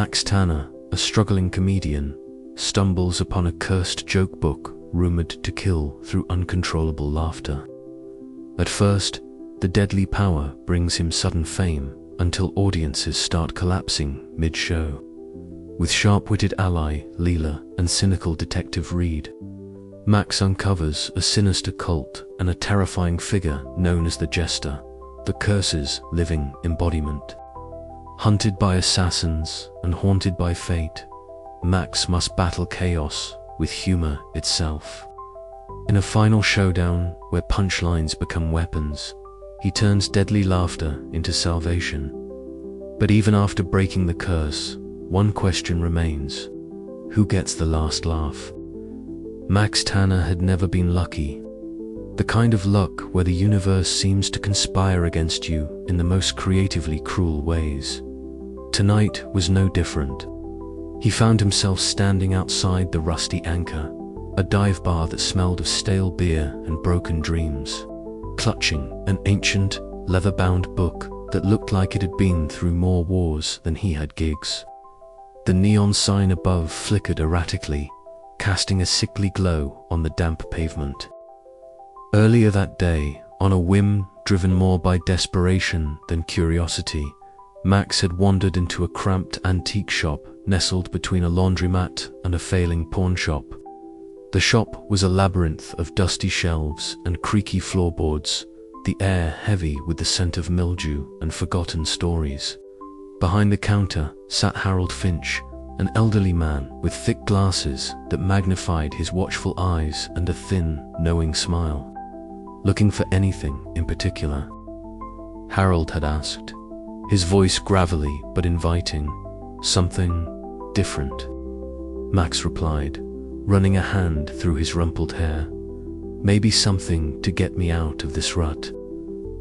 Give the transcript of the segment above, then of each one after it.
Max Tanner, a struggling comedian, stumbles upon a cursed joke book rumored to kill through uncontrollable laughter. At first, the deadly power brings him sudden fame until audiences start collapsing mid-show. With sharp-witted ally Leela and cynical detective Reed, Max uncovers a sinister cult and a terrifying figure known as the Jester, the curse's living embodiment. Hunted by assassins and haunted by fate, Max must battle chaos with humor itself. In a final showdown where punchlines become weapons, he turns deadly laughter into salvation. But even after breaking the curse, one question remains: who gets the last laugh? Max Tanner had never been lucky. The kind of luck where the universe seems to conspire against you in the most creatively cruel ways. Tonight was no different. He found himself standing outside the Rusty Anchor, a dive bar that smelled of stale beer and broken dreams, clutching an ancient, leather-bound book that looked like it had been through more wars than he had gigs. The neon sign above flickered erratically, casting a sickly glow on the damp pavement. Earlier that day, on a whim driven more by desperation than curiosity, Max had wandered into a cramped antique shop nestled between a laundromat and a failing pawn shop. The shop was a labyrinth of dusty shelves and creaky floorboards, the air heavy with the scent of mildew and forgotten stories. Behind the counter sat Harold Finch, an elderly man with thick glasses that magnified his watchful eyes and a thin, knowing smile. Looking for anything in particular? Harold had asked, his voice gravelly but inviting. Something different, Max replied, running a hand through his rumpled hair. Maybe something to get me out of this rut.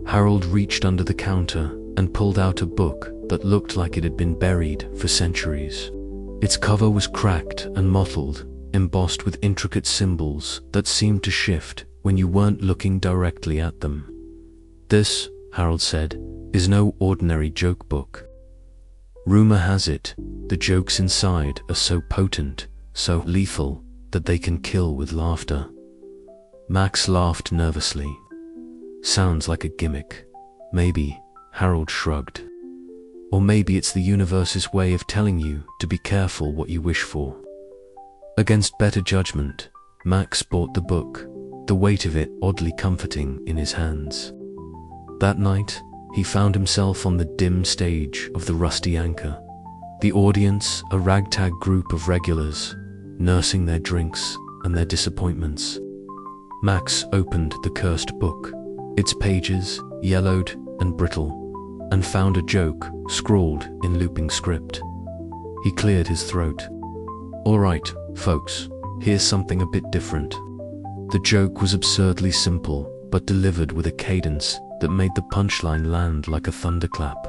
Harold reached under the counter and pulled out a book that looked like it had been buried for centuries. Its cover was cracked and mottled, embossed with intricate symbols that seemed to shift when you weren't looking directly at them. This, Harold said, is no ordinary joke book. Rumor has it, the jokes inside are so potent, so lethal, that they can kill with laughter. Max laughed nervously. Sounds like a gimmick. Maybe, Harold shrugged. Or maybe it's the universe's way of telling you to be careful what you wish for. Against better judgment, Max bought the book, the weight of it oddly comforting in his hands. That night, he found himself on the dim stage of the Rusty Anchor. The audience, a ragtag group of regulars, nursing their drinks and their disappointments. Max opened the cursed book, its pages yellowed and brittle, and found a joke scrawled in looping script. He cleared his throat. All right, folks, here's something a bit different. The joke was absurdly simple, but delivered with a cadence that made the punchline land like a thunderclap.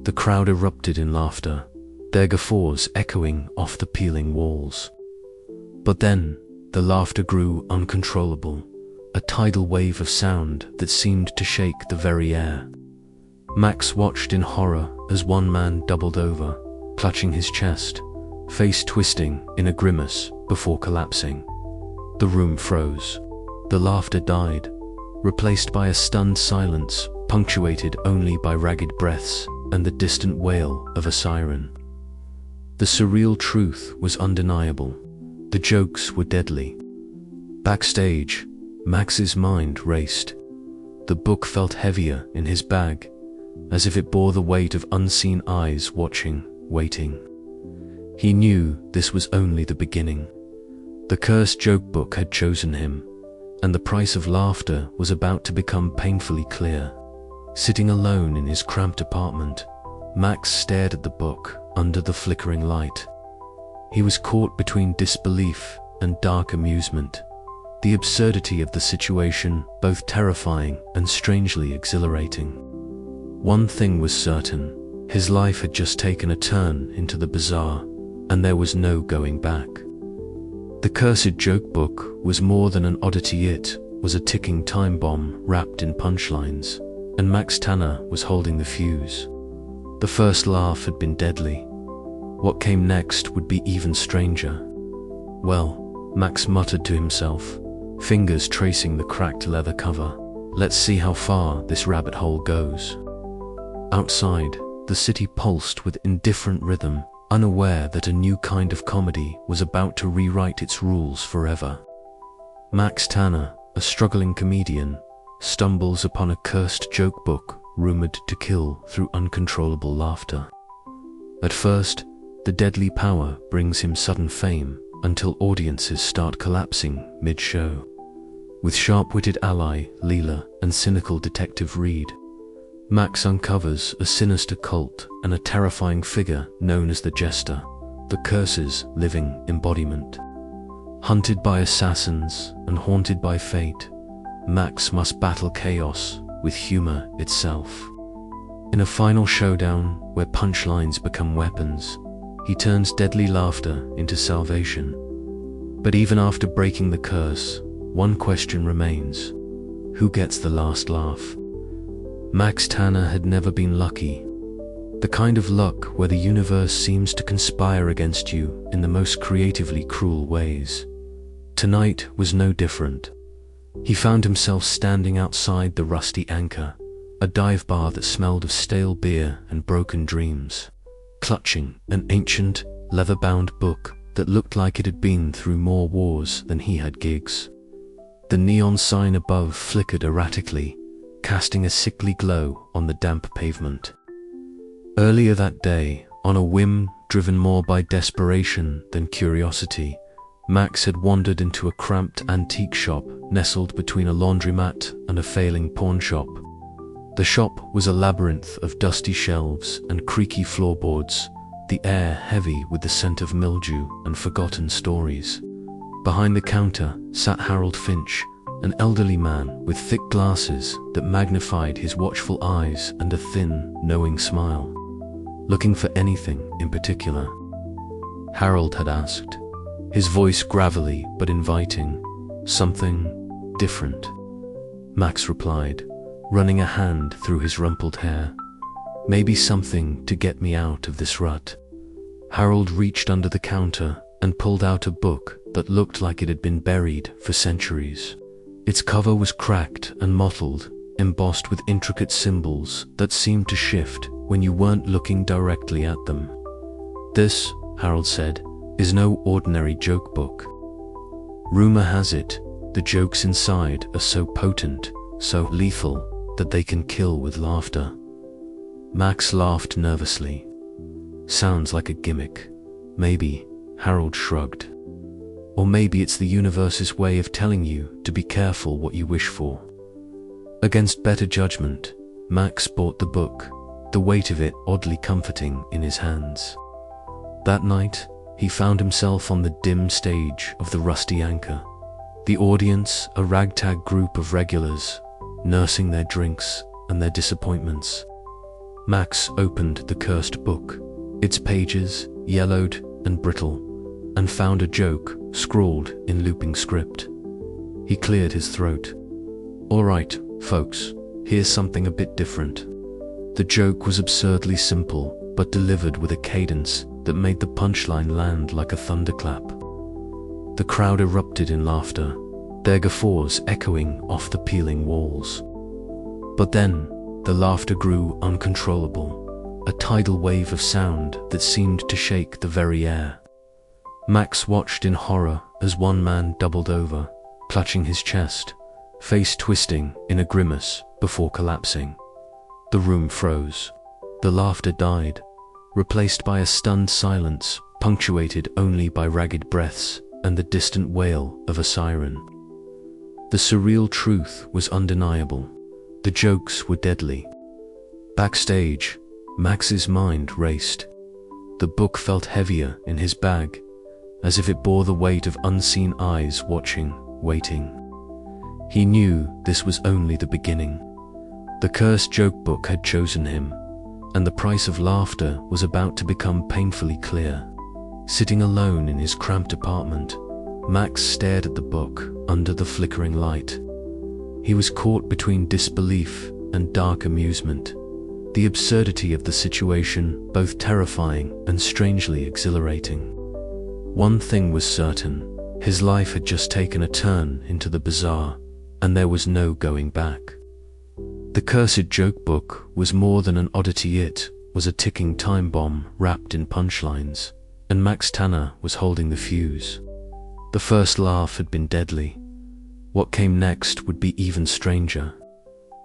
The crowd erupted in laughter, their guffaws echoing off the peeling walls. But then, the laughter grew uncontrollable, a tidal wave of sound that seemed to shake the very air. Max watched in horror as one man doubled over, clutching his chest, face twisting in a grimace before collapsing. The room froze. The laughter died, replaced by a stunned silence punctuated only by ragged breaths and the distant wail of a siren. The surreal truth was undeniable. The jokes were deadly. Backstage, Max's mind raced. The book felt heavier in his bag, as if it bore the weight of unseen eyes watching, waiting. He knew this was only the beginning. The cursed joke book had chosen him, and the price of laughter was about to become painfully clear. Sitting alone in his cramped apartment, Max stared at the book under the flickering light. He was caught between disbelief and dark amusement, the absurdity of the situation both terrifying and strangely exhilarating. One thing was certain, his life had just taken a turn into the bizarre, and there was no going back. The cursed joke book was more than an oddity, it was a ticking time bomb wrapped in punchlines, and Max Tanner was holding the fuse. The first laugh had been deadly. what came next would be even stranger. Well, Max muttered to himself, fingers tracing the cracked leather cover. Let's see how far this rabbit hole goes. Outside, the city pulsed with indifferent rhythm, unaware that a new kind of comedy was about to rewrite its rules forever. Max Tanner, a struggling comedian, stumbles upon a cursed joke book rumored to kill through uncontrollable laughter. At first, the deadly power brings him sudden fame until audiences start collapsing mid-show. With sharp-witted ally Leela and cynical detective Reed, Max uncovers a sinister cult and a terrifying figure known as the Jester, the curse's living embodiment. Hunted by assassins and haunted by fate, Max must battle chaos with humor itself. In a final showdown where punchlines become weapons, he turns deadly laughter into salvation. But even after breaking the curse, one question remains: who gets the last laugh? Max Tanner had never been lucky. The kind of luck where the universe seems to conspire against you in the most creatively cruel ways. Tonight was no different. He found himself standing outside the Rusty Anchor, a dive bar that smelled of stale beer and broken dreams, clutching an ancient, leather-bound book that looked like it had been through more wars than he had gigs. The neon sign above flickered erratically, casting a sickly glow on the damp pavement. Earlier that day, on a whim driven more by desperation than curiosity, Max had wandered into a cramped antique shop nestled between a laundromat and a failing pawn shop. The shop was a labyrinth of dusty shelves and creaky floorboards, the air heavy with the scent of mildew and forgotten stories. Behind the counter sat Harold Finch, an elderly man with thick glasses that magnified his watchful eyes and a thin, knowing smile. Looking for anything in particular? Harold had asked, his voice gravelly but inviting. Something different, Max replied, running a hand through his rumpled hair. Maybe something to get me out of this rut. Harold reached under the counter and pulled out a book that looked like it had been buried for centuries. Its cover was cracked and mottled, embossed with intricate symbols that seemed to shift when you weren't looking directly at them. This, Harold said, is no ordinary joke book. Rumor has it, the jokes inside are so potent, so lethal, that they can kill with laughter. Max laughed nervously. Sounds like a gimmick. Maybe, Harold shrugged. Or maybe it's the universe's way of telling you to be careful what you wish for. Against better judgment, Max bought the book, the weight of it oddly comforting in his hands. That night, he found himself on the dim stage of the Rusty Anchor. The audience, a ragtag group of regulars, nursing their drinks and their disappointments. Max opened the cursed book, its pages yellowed and brittle, and found a joke scrawled in looping script. He cleared his throat. All right, folks, here's something a bit different. The joke was absurdly simple, but delivered with a cadence that made the punchline land like a thunderclap. The crowd erupted in laughter, their guffaws echoing off the peeling walls. But then, the laughter grew uncontrollable, a tidal wave of sound that seemed to shake the very air. Max watched in horror as one man doubled over, clutching his chest, face twisting in a grimace before collapsing. The room froze. The laughter died, replaced by a stunned silence punctuated only by ragged breaths and the distant wail of a siren. The surreal truth was undeniable. The jokes were deadly. Backstage, Max's mind raced. The book felt heavier in his bag, as if it bore the weight of unseen eyes watching, waiting. He knew this was only the beginning. The cursed joke book had chosen him, and the price of laughter was about to become painfully clear. Sitting alone in his cramped apartment, Max stared at the book under the flickering light. He was caught between disbelief and dark amusement. the absurdity of the situation both terrifying and strangely exhilarating. One thing was certain, his life had just taken a turn into the bizarre, and there was no going back. The cursed joke book was more than an oddity, it was a ticking time bomb wrapped in punchlines, and Max Tanner was holding the fuse. The first laugh had been deadly. What came next would be even stranger.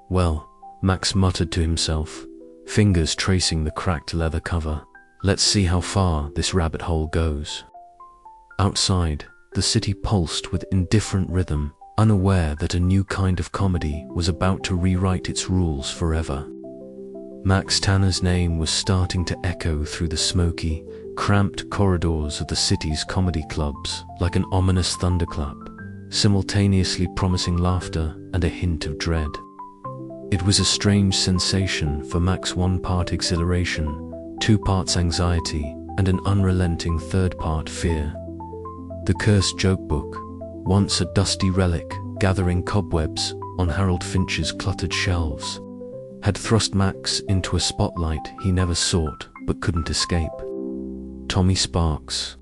Well, Max muttered to himself, fingers tracing the cracked leather cover. Let's see how far this rabbit hole goes. Outside, the city pulsed with indifferent rhythm, unaware that a new kind of comedy was about to rewrite its rules forever. Max Tanner's name was starting to echo through the smoky, cramped corridors of the city's comedy clubs like an ominous thunderclap, simultaneously promising laughter and a hint of dread. It was a strange sensation for Max, one part exhilaration, two parts anxiety, and an unrelenting third part fear. The cursed joke book, once a dusty relic gathering cobwebs on Harold Finch's cluttered shelves, had thrust Max into a spotlight he never sought but couldn't escape. Tommy Sparks,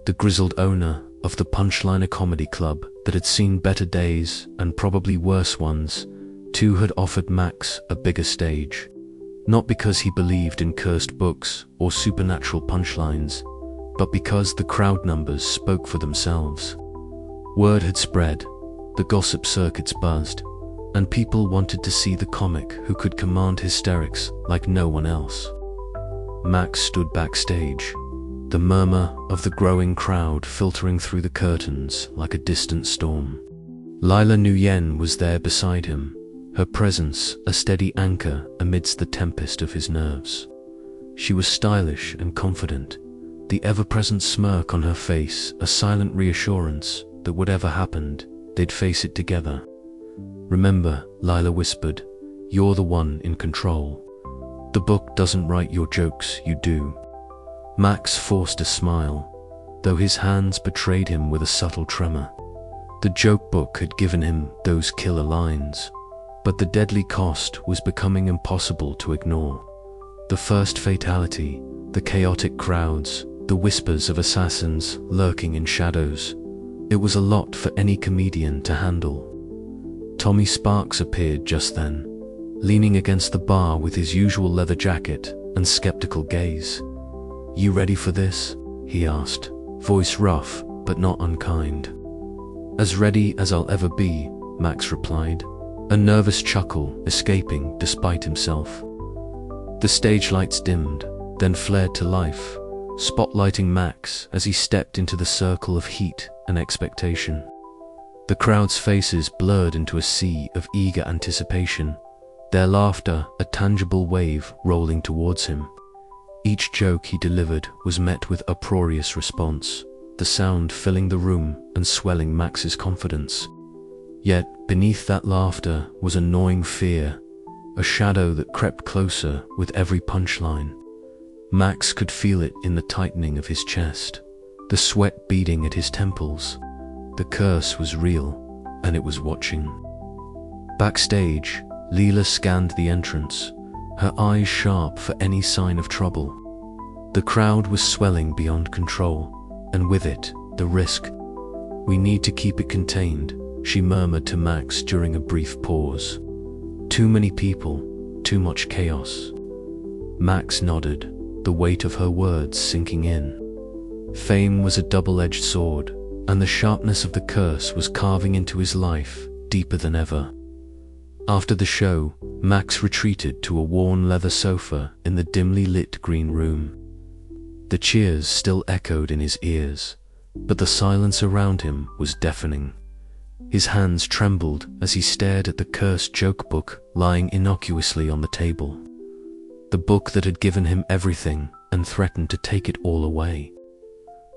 the grizzled owner of the Punchliner Comedy Club that had seen better days and probably worse ones, too had offered Max a bigger stage, not because he believed in cursed books or supernatural punchlines, but because the crowd numbers spoke for themselves. Word had spread, the gossip circuits buzzed, and people wanted to see the comic who could command hysterics like no one else. Max stood backstage, the murmur of the growing crowd filtering through the curtains like a distant storm. Lila Nguyen was there beside him, her presence a steady anchor amidst the tempest of his nerves. She was stylish and confident, the ever-present smirk on her face a silent reassurance that whatever happened, they'd face it together. "Remember," Lila whispered, "you're the one in control. The book doesn't write your jokes, you do." Max forced a smile, though his hands betrayed him with a subtle tremor. The joke book had given him those killer lines, but the deadly cost was becoming impossible to ignore. The first fatality, the chaotic crowds, the whispers of assassins lurking in shadows. It was a lot for any comedian to handle. Tommy Sparks appeared just then, leaning against the bar with his usual leather jacket and skeptical gaze. "You ready for this?" he asked, voice rough but not unkind. "As ready as I'll ever be," Max replied, a nervous chuckle escaping despite himself. The stage lights dimmed, then flared to life, spotlighting Max as he stepped into the circle of heat and expectation. The crowd's faces blurred into a sea of eager anticipation, their laughter a tangible wave rolling towards him. Each joke he delivered was met with uproarious response, the sound filling the room and swelling Max's confidence. Yet beneath that laughter was a gnawing fear, a shadow that crept closer with every punchline. Max could feel it in the tightening of his chest, the sweat beading at his temples. The curse was real, and it was watching. Backstage, Leela scanned the entrance, her eyes sharp for any sign of trouble. The crowd was swelling beyond control, and with it, the risk. "We need to keep it contained," she murmured to Max during a brief pause. "Too many people, too much chaos." Max nodded, the weight of her words sinking in. Fame was a double-edged sword, and the sharpness of the curse was carving into his life deeper than ever. After the show, Max retreated to a worn leather sofa in the dimly lit green room. The cheers still echoed in his ears, but the silence around him was deafening. His hands trembled as he stared at the cursed joke book lying innocuously on the table. The book that had given him everything and threatened to take it all away.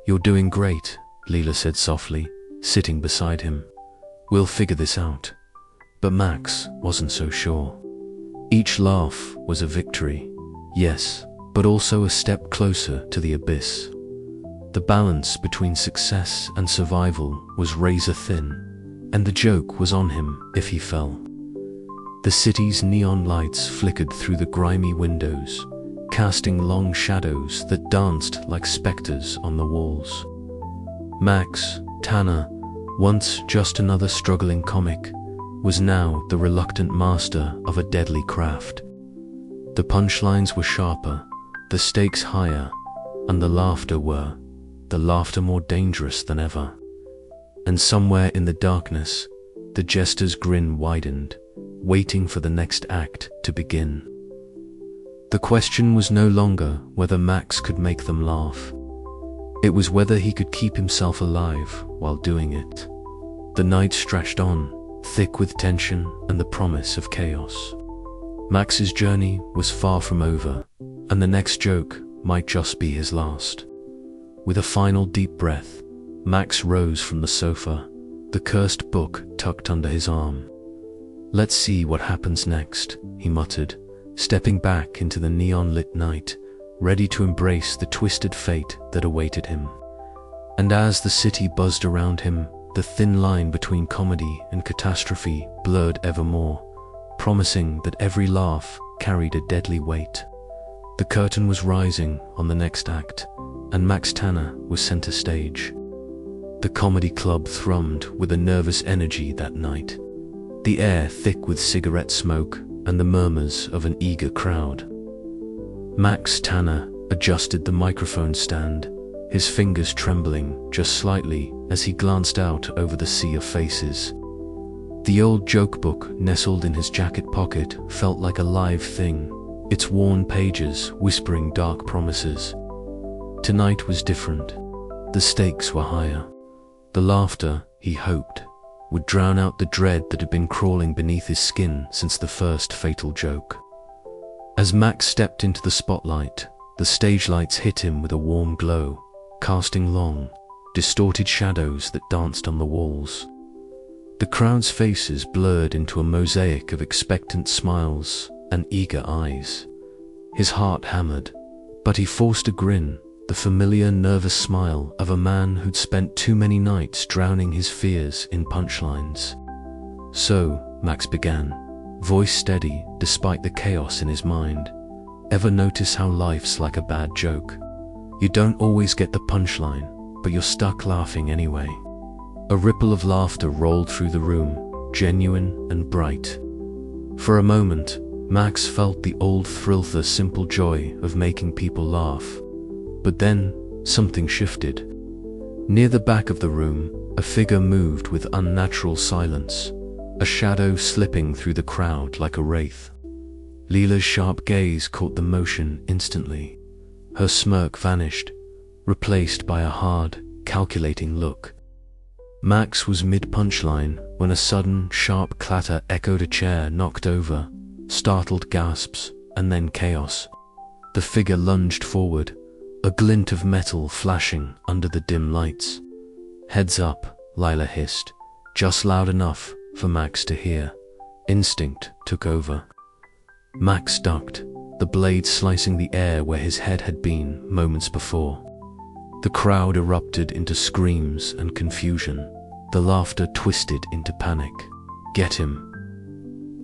"You're doing great," Leela said softly, sitting beside him. "We'll figure this out." But Max wasn't so sure. Each laugh was a victory, yes, but also a step closer to the abyss. The balance between success and survival was razor thin, and the joke was on him if he fell. The city's neon lights flickered through the grimy windows, casting long shadows that danced like specters on the walls. Max, Tanner, once just another struggling comic, was now the reluctant master of a deadly craft. The punchlines were sharper, the stakes higher, and the laughter more dangerous than ever. And somewhere in the darkness, the jester's grin widened, waiting for the next act to begin. The question was no longer whether Max could make them laugh. It was whether he could keep himself alive while doing it. The night stretched on, thick with tension and the promise of chaos. Max's journey was far from over, and the next joke might just be his last. With a final deep breath, Max rose from the sofa, the cursed book tucked under his arm. "Let's see what happens next," he muttered, stepping back into the neon-lit night, ready to embrace the twisted fate that awaited him. And as the city buzzed around him, the thin line between comedy and catastrophe blurred ever more, promising that every laugh carried a deadly weight. The curtain was rising on the next act, and Max Tanner was center stage. The comedy club thrummed with a nervous energy that night, the air thick with cigarette smoke and the murmurs of an eager crowd. Max Tanner adjusted the microphone stand, his fingers trembling just slightly as he glanced out over the sea of faces. The old joke book nestled in his jacket pocket felt like a live thing, its worn pages whispering dark promises. Tonight was different. The stakes were higher. The laughter, he hoped, would drown out the dread that had been crawling beneath his skin since the first fatal joke. As Max stepped into the spotlight, the stage lights hit him with a warm glow, casting long, distorted shadows that danced on the walls. The crowd's faces blurred into a mosaic of expectant smiles and eager eyes. His heart hammered, but he forced a grin, the familiar nervous smile of a man who'd spent too many nights drowning his fears in punchlines. "So," Max began, voice steady despite the chaos in his mind, "ever notice how life's like a bad joke? You don't always get the punchline, but you're stuck laughing anyway." A ripple of laughter rolled through the room, genuine and bright. For a moment, Max felt the old thrill, the simple joy of making people laugh. But then, something shifted. Near the back of the room, a figure moved with unnatural silence, a shadow slipping through the crowd like a wraith. Leela's sharp gaze caught the motion instantly. Her smirk vanished, replaced by a hard, calculating look. Max was mid-punchline when a sudden, sharp clatter echoed, a chair knocked over, startled gasps, and then chaos. The figure lunged forward, a glint of metal flashing under the dim lights. "Heads up," Lila hissed, just loud enough for Max to hear. Instinct took over. Max ducked, the blade slicing the air where his head had been moments before. The crowd erupted into screams and confusion, the laughter twisted into panic. "Get him!"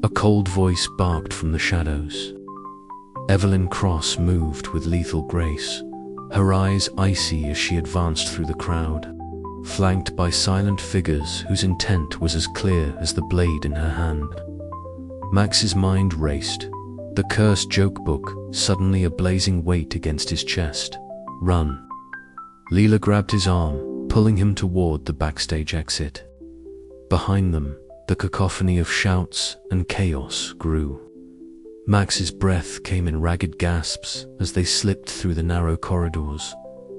A cold voice barked from the shadows. Evelyn Cross moved with lethal grace, her eyes icy as she advanced through the crowd, flanked by silent figures whose intent was as clear as the blade in her hand. Max's mind raced, the cursed joke book suddenly a blazing weight against his chest. "Run!" Leela grabbed his arm, pulling him toward the backstage exit. Behind them, the cacophony of shouts and chaos grew. Max's breath came in ragged gasps as they slipped through the narrow corridors,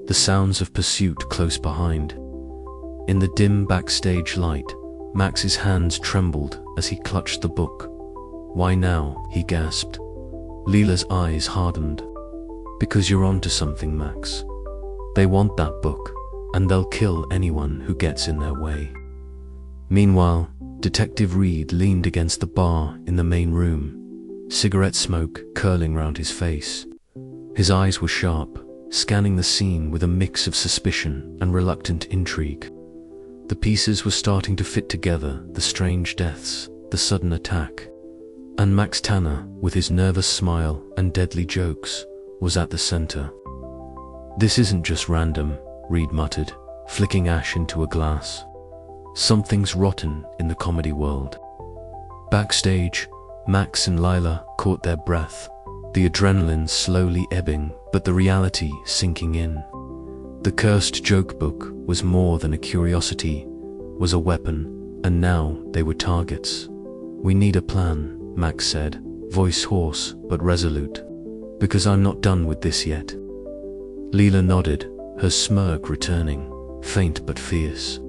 the sounds of pursuit close behind. In the dim backstage light, Max's hands trembled as he clutched the book. "Why now?" he gasped. Leela's eyes hardened. "Because you're onto something, Max. They want that book, and they'll kill anyone who gets in their way." Meanwhile, Detective Reed leaned against the bar in the main room, cigarette smoke curling round his face. His eyes were sharp, scanning the scene with a mix of suspicion and reluctant intrigue. The pieces were starting to fit together, the strange deaths, the sudden attack. And Max Tanner, with his nervous smile and deadly jokes, was at the center. "This isn't just random," Reed muttered, flicking ash into a glass. "Something's rotten in the comedy world." Backstage, Max and Lila caught their breath, the adrenaline slowly ebbing, but the reality sinking in. The cursed joke book was more than a curiosity, was a weapon, and now they were targets. "We need a plan," Max said, voice hoarse but resolute. "Because I'm not done with this yet." Leela nodded, her smirk returning, faint but fierce.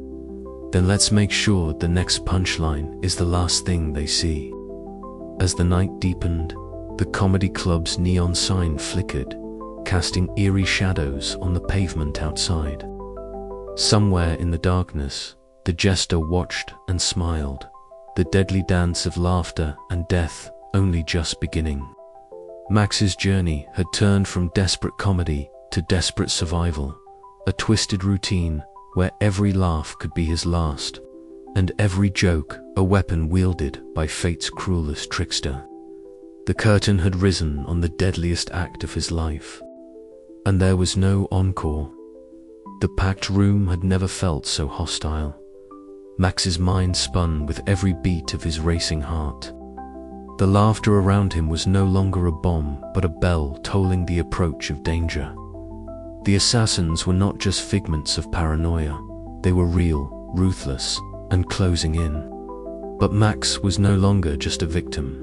"Then let's make sure the next punchline is the last thing they see." As the night deepened, the comedy club's neon sign flickered, casting eerie shadows on the pavement outside. Somewhere in the darkness, the jester watched and smiled, the deadly dance of laughter and death only just beginning. Max's journey had turned from desperate comedy to desperate survival, a twisted routine where every laugh could be his last, and every joke a weapon wielded by fate's cruelest trickster. The curtain had risen on the deadliest act of his life, and there was no encore. The packed room had never felt so hostile. Max's mind spun with every beat of his racing heart. The laughter around him was no longer a bomb, but a bell tolling the approach of danger. The assassins were not just figments of paranoia. They were real, ruthless, and closing in. But Max was no longer just a victim.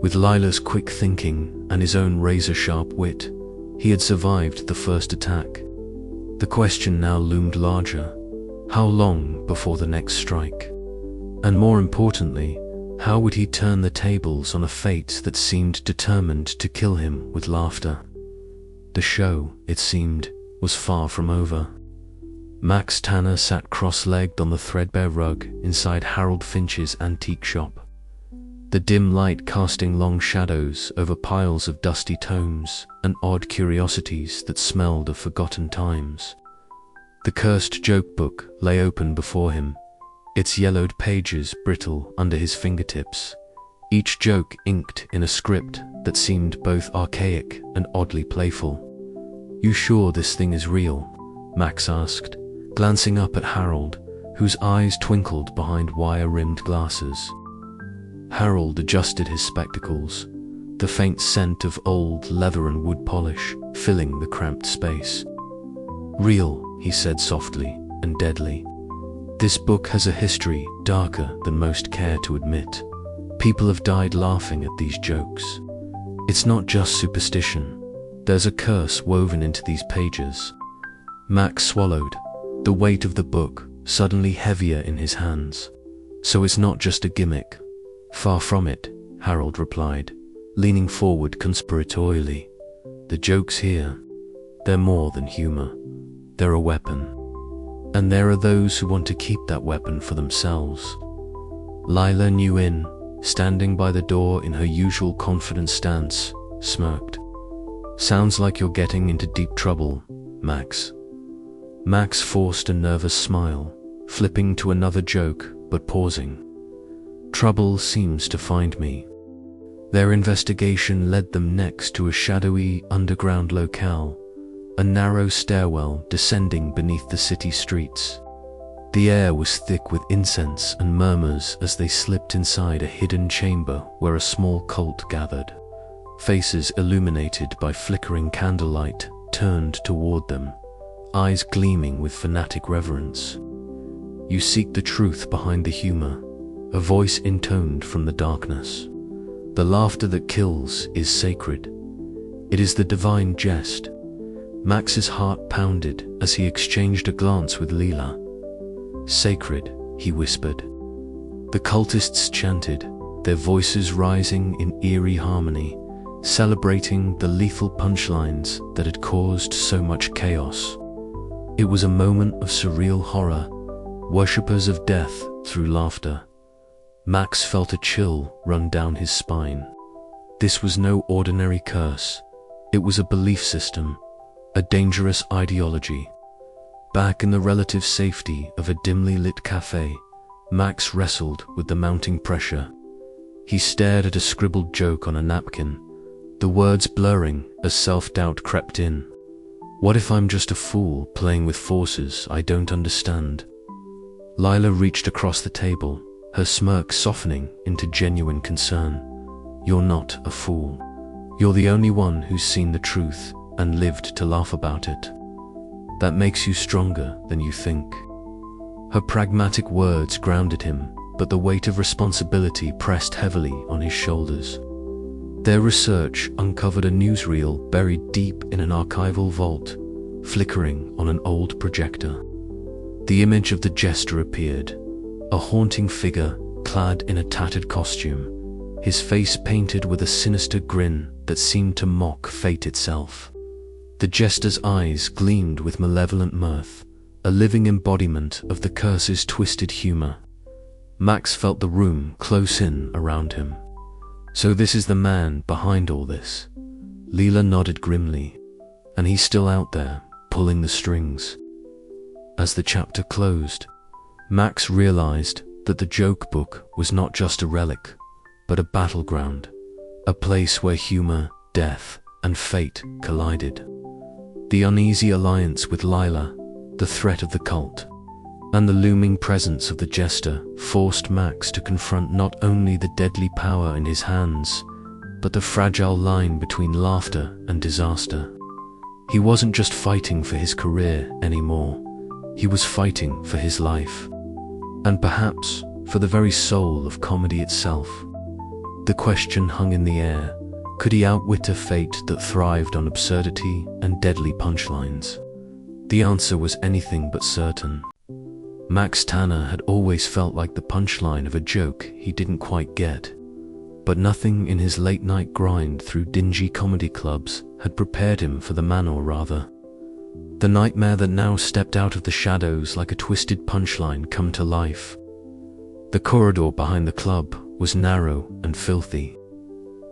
With Lila's quick thinking and his own razor-sharp wit, he had survived the first attack. The question now loomed larger. How long before the next strike? And more importantly, how would he turn the tables on a fate that seemed determined to kill him with laughter? The show, it seemed, was far from over. Max Tanner sat cross-legged on the threadbare rug inside Harold Finch's antique shop, the dim light casting long shadows over piles of dusty tomes and odd curiosities that smelled of forgotten times. The cursed joke book lay open before him, its yellowed pages brittle under his fingertips, each joke inked in a script that seemed both archaic and oddly playful. "You sure this thing is real?" Max asked, glancing up at Harold, whose eyes twinkled behind wire-rimmed glasses. Harold adjusted his spectacles, the faint scent of old leather and wood polish filling the cramped space. "Real," he said softly and deadly. "This book has a history darker than most care to admit. People have died laughing at these jokes. It's not just superstition. There's a curse woven into these pages." Max swallowed, the weight of the book suddenly heavier in his hands. "So it's not just a gimmick?" "Far from it," Harold replied, leaning forward conspiratorially. "The jokes here, they're more than humor. They're a weapon. And there are those who want to keep that weapon for themselves." Lila knew in, standing by the door in her usual confident stance, smirked. "Sounds like you're getting into deep trouble, Max." Max forced a nervous smile, flipping to another joke but pausing. "Trouble seems to find me." Their investigation led them next to a shadowy underground locale, a narrow stairwell descending beneath the city streets. The air was thick with incense and murmurs as they slipped inside a hidden chamber where a small cult gathered. Faces illuminated by flickering candlelight turned toward them, eyes gleaming with fanatic reverence. "You seek the truth behind the humor," a voice intoned from the darkness. "The laughter that kills is sacred. It is the divine jest." Max's heart pounded as he exchanged a glance with Leela. "Sacred," he whispered. The cultists chanted, their voices rising in eerie harmony, celebrating the lethal punchlines that had caused so much chaos. It was a moment of surreal horror, worshippers of death through laughter. Max felt a chill run down his spine. This was no ordinary curse. It was a belief system, a dangerous ideology. Back in the relative safety of a dimly lit cafe, Max wrestled with the mounting pressure. He stared at a scribbled joke on a napkin, the words blurring as self-doubt crept in. What if I'm just a fool playing with forces I don't understand? Lila reached across the table, her smirk softening into genuine concern. You're not a fool. You're the only one who's seen the truth and lived to laugh about it. That makes you stronger than you think. Her pragmatic words grounded him, but the weight of responsibility pressed heavily on his shoulders. Their research uncovered a newsreel buried deep in an archival vault, flickering on an old projector. The image of the jester appeared, a haunting figure clad in a tattered costume, his face painted with a sinister grin that seemed to mock fate itself. The jester's eyes gleamed with malevolent mirth, a living embodiment of the curse's twisted humor. Max felt the room close in around him. So this is the man behind all this. Lila nodded grimly. And he's still out there, pulling the strings. As the chapter closed, Max realized that the joke book was not just a relic, but a battleground, a place where humor, death, and fate collided. The uneasy alliance with Lila, the threat of the cult, and the looming presence of the jester forced Max to confront not only the deadly power in his hands, but the fragile line between laughter and disaster. He wasn't just fighting for his career anymore, he was fighting for his life, and perhaps for the very soul of comedy itself. The question hung in the air: could he outwit a fate that thrived on absurdity and deadly punchlines? The answer was anything but certain. Max Tanner had always felt like the punchline of a joke he didn't quite get, but nothing in his late-night grind through dingy comedy clubs had prepared him for the manor rather. The nightmare that now stepped out of the shadows like a twisted punchline come to life. The corridor behind the club was narrow and filthy,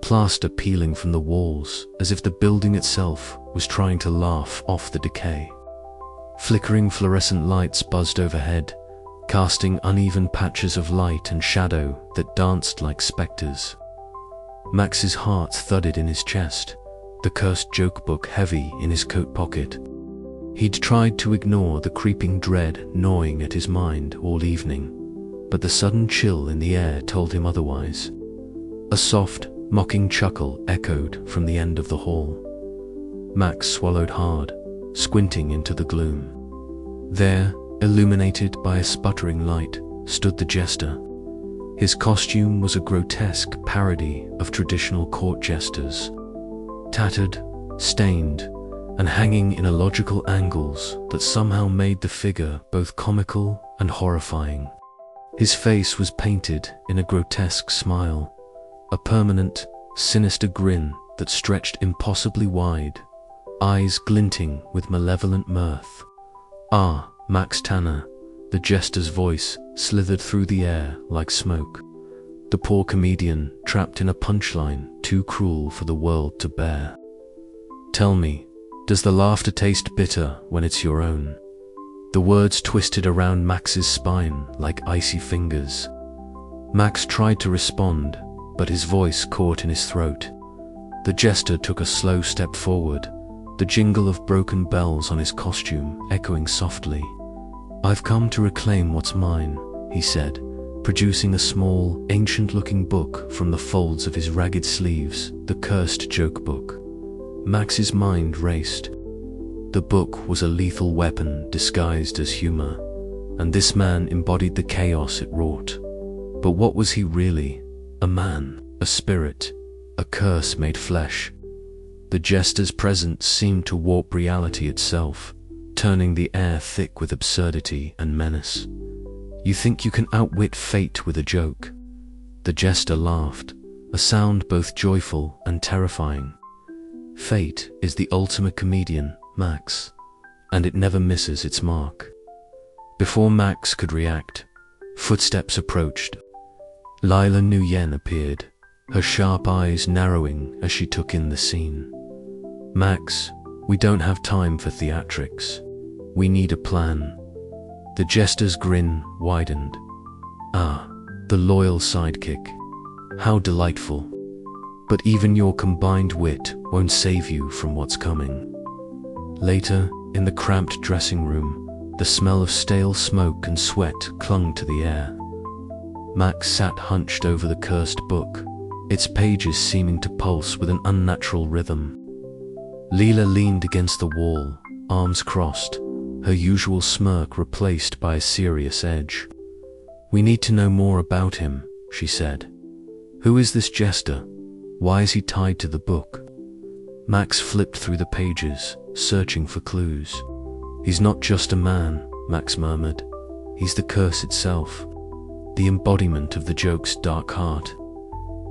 plaster peeling from the walls as if the building itself was trying to laugh off the decay. Flickering fluorescent lights buzzed overhead, casting uneven patches of light and shadow that danced like specters. Max's heart thudded in his chest, the cursed joke book heavy in his coat pocket. He'd tried to ignore the creeping dread gnawing at his mind all evening, but the sudden chill in the air told him otherwise. A soft, mocking chuckle echoed from the end of the hall. Max swallowed hard, squinting into the gloom. There, illuminated by a sputtering light, stood the jester. His costume was a grotesque parody of traditional court jesters, tattered, stained, and hanging in illogical angles that somehow made the figure both comical and horrifying. His face was painted in a grotesque smile, a permanent, sinister grin that stretched impossibly wide, eyes glinting with malevolent mirth. "Ah, Max Tanner," the jester's voice slithered through the air like smoke. The poor comedian trapped in a punchline too cruel for the world to bear. "Tell me, does the laughter taste bitter when it's your own?" The words twisted around Max's spine like icy fingers. Max tried to respond, but his voice caught in his throat. The jester took a slow step forward, the jingle of broken bells on his costume echoing softly. "I've come to reclaim what's mine," he said, producing a small, ancient-looking book from the folds of his ragged sleeves, the cursed joke book. Max's mind raced. The book was a lethal weapon disguised as humor, and this man embodied the chaos it wrought. But what was he really? A man, a spirit, a curse made flesh. The jester's presence seemed to warp reality itself, turning the air thick with absurdity and menace. "You think you can outwit fate with a joke?" The jester laughed, a sound both joyful and terrifying. "Fate is the ultimate comedian, Max, and it never misses its mark." Before Max could react, footsteps approached. Lila Nguyen appeared, her sharp eyes narrowing as she took in the scene. "Max, we don't have time for theatrics. We need a plan." The jester's grin widened. "Ah, the loyal sidekick. How delightful. But even your combined wit won't save you from what's coming. Later, in the cramped dressing room, the smell of stale smoke and sweat clung to the air. Max sat hunched over the cursed book, its pages seeming to pulse with an unnatural rhythm. Leela leaned against the wall, arms crossed, her usual smirk replaced by a serious edge. "We need to know more about him," she said. "Who is this jester? Why is he tied to the book?" Max flipped through the pages, searching for clues. "He's not just a man," Max murmured. "He's the curse itself, the embodiment of the joke's dark heart."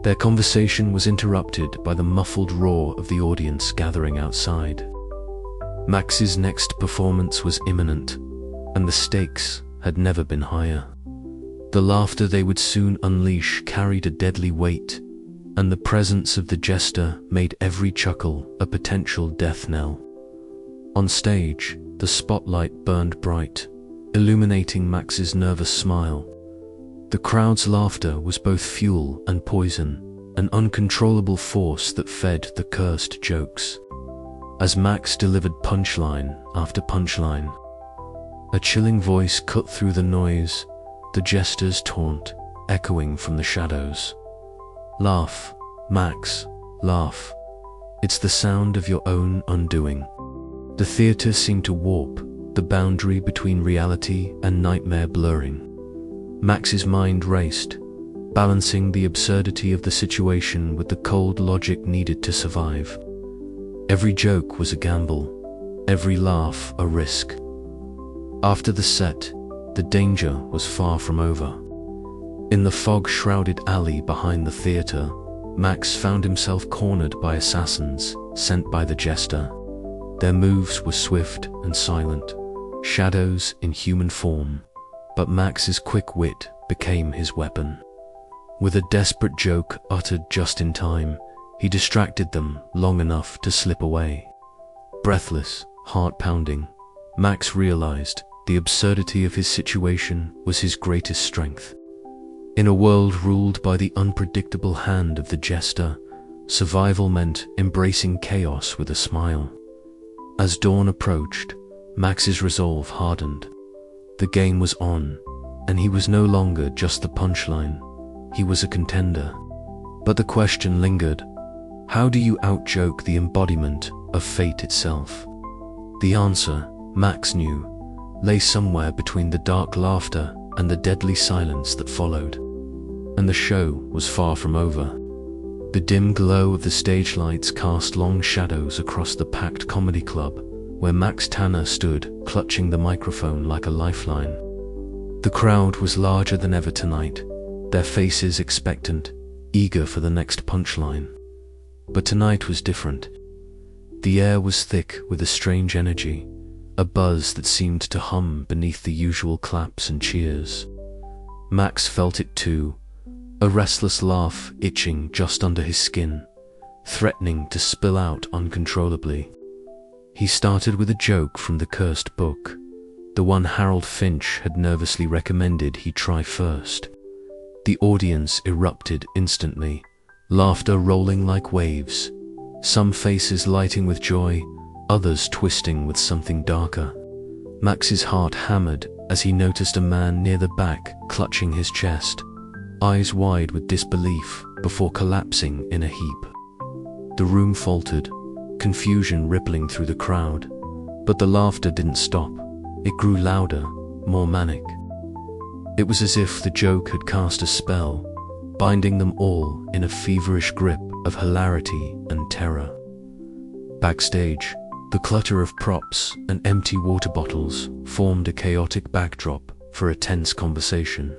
Their conversation was interrupted by the muffled roar of the audience gathering outside. Max's next performance was imminent, and the stakes had never been higher. The laughter they would soon unleash carried a deadly weight, and the presence of the jester made every chuckle a potential death knell. On stage, the spotlight burned bright, illuminating Max's nervous smile. The crowd's laughter was both fuel and poison, an uncontrollable force that fed the cursed jokes. As Max delivered punchline after punchline, a chilling voice cut through the noise, the jester's taunt echoing from the shadows. "Laugh, Max, laugh. It's the sound of your own undoing." The theater seemed to warp, the boundary between reality and nightmare blurring. Max's mind raced, balancing the absurdity of the situation with the cold logic needed to survive. Every joke was a gamble, every laugh a risk. After the set, the danger was far from over. In the fog-shrouded alley behind the theater, Max found himself cornered by assassins sent by the jester. Their moves were swift and silent, shadows in human form, but Max's quick wit became his weapon. With a desperate joke uttered just in time, he distracted them long enough to slip away. Breathless, heart-pounding, Max realized the absurdity of his situation was his greatest strength. In a world ruled by the unpredictable hand of the jester, survival meant embracing chaos with a smile. As dawn approached, Max's resolve hardened. The game was on, and he was no longer just the punchline. He was a contender. But the question lingered: how do you outjoke the embodiment of fate itself? The answer, Max knew, lay somewhere between the dark laughter and the deadly silence that followed. And the show was far from over. The dim glow of the stage lights cast long shadows across the packed comedy club, where Max Tanner stood, clutching the microphone like a lifeline. The crowd was larger than ever tonight, their faces expectant, eager for the next punchline. But tonight was different. The air was thick with a strange energy, a buzz that seemed to hum beneath the usual claps and cheers. Max felt it too, a restless laugh itching just under his skin, threatening to spill out uncontrollably. He started with a joke from the cursed book, the one Harold Finch had nervously recommended he try first. The audience erupted instantly, laughter rolling like waves, some faces lighting with joy, others twisting with something darker. Max's heart hammered as he noticed a man near the back clutching his chest, eyes wide with disbelief before collapsing in a heap. The room faltered, confusion rippling through the crowd, but the laughter didn't stop. It grew louder, more manic. It was as if the joke had cast a spell, binding them all in a feverish grip of hilarity and terror. Backstage, the clutter of props and empty water bottles formed a chaotic backdrop for a tense conversation.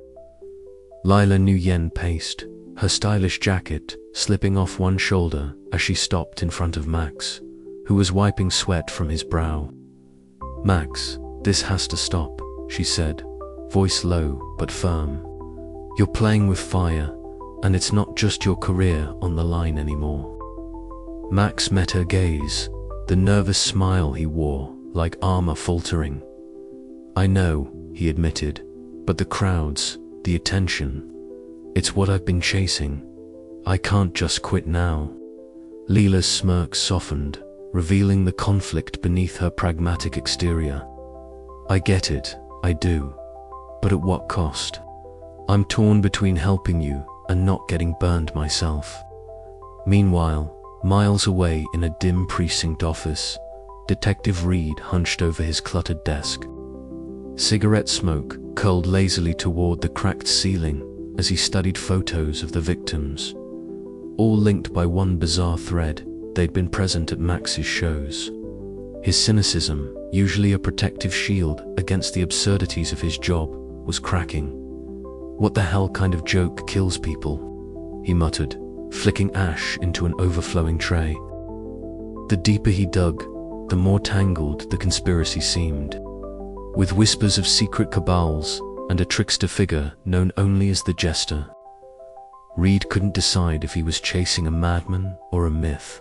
Lila Nguyen paced, her stylish jacket slipping off one shoulder as she stopped in front of Max, who was wiping sweat from his brow. "Max, this has to stop," she said, voice low but firm. "You're playing with fire, and it's not just your career on the line anymore." Max met her gaze, the nervous smile he wore like armor faltering. "I know," he admitted, "but the crowds, the attention, it's what I've been chasing. I can't just quit now. Leela's smirk softened, revealing the conflict beneath her pragmatic exterior. I get it, I do. But at what cost? I'm torn between helping you and not getting burned myself. Meanwhile, miles away in a dim precinct office, Detective Reed hunched over his cluttered desk. Cigarette smoke curled lazily toward the cracked ceiling as he studied photos of the victims. All linked by one bizarre thread, they'd been present at Max's shows. His cynicism, usually a protective shield against the absurdities of his job, was cracking. What the hell kind of joke kills people? He muttered, flicking ash into an overflowing tray. The deeper he dug, the more tangled the conspiracy seemed. With whispers of secret cabals and a trickster figure known only as the Jester. Reed couldn't decide if he was chasing a madman or a myth.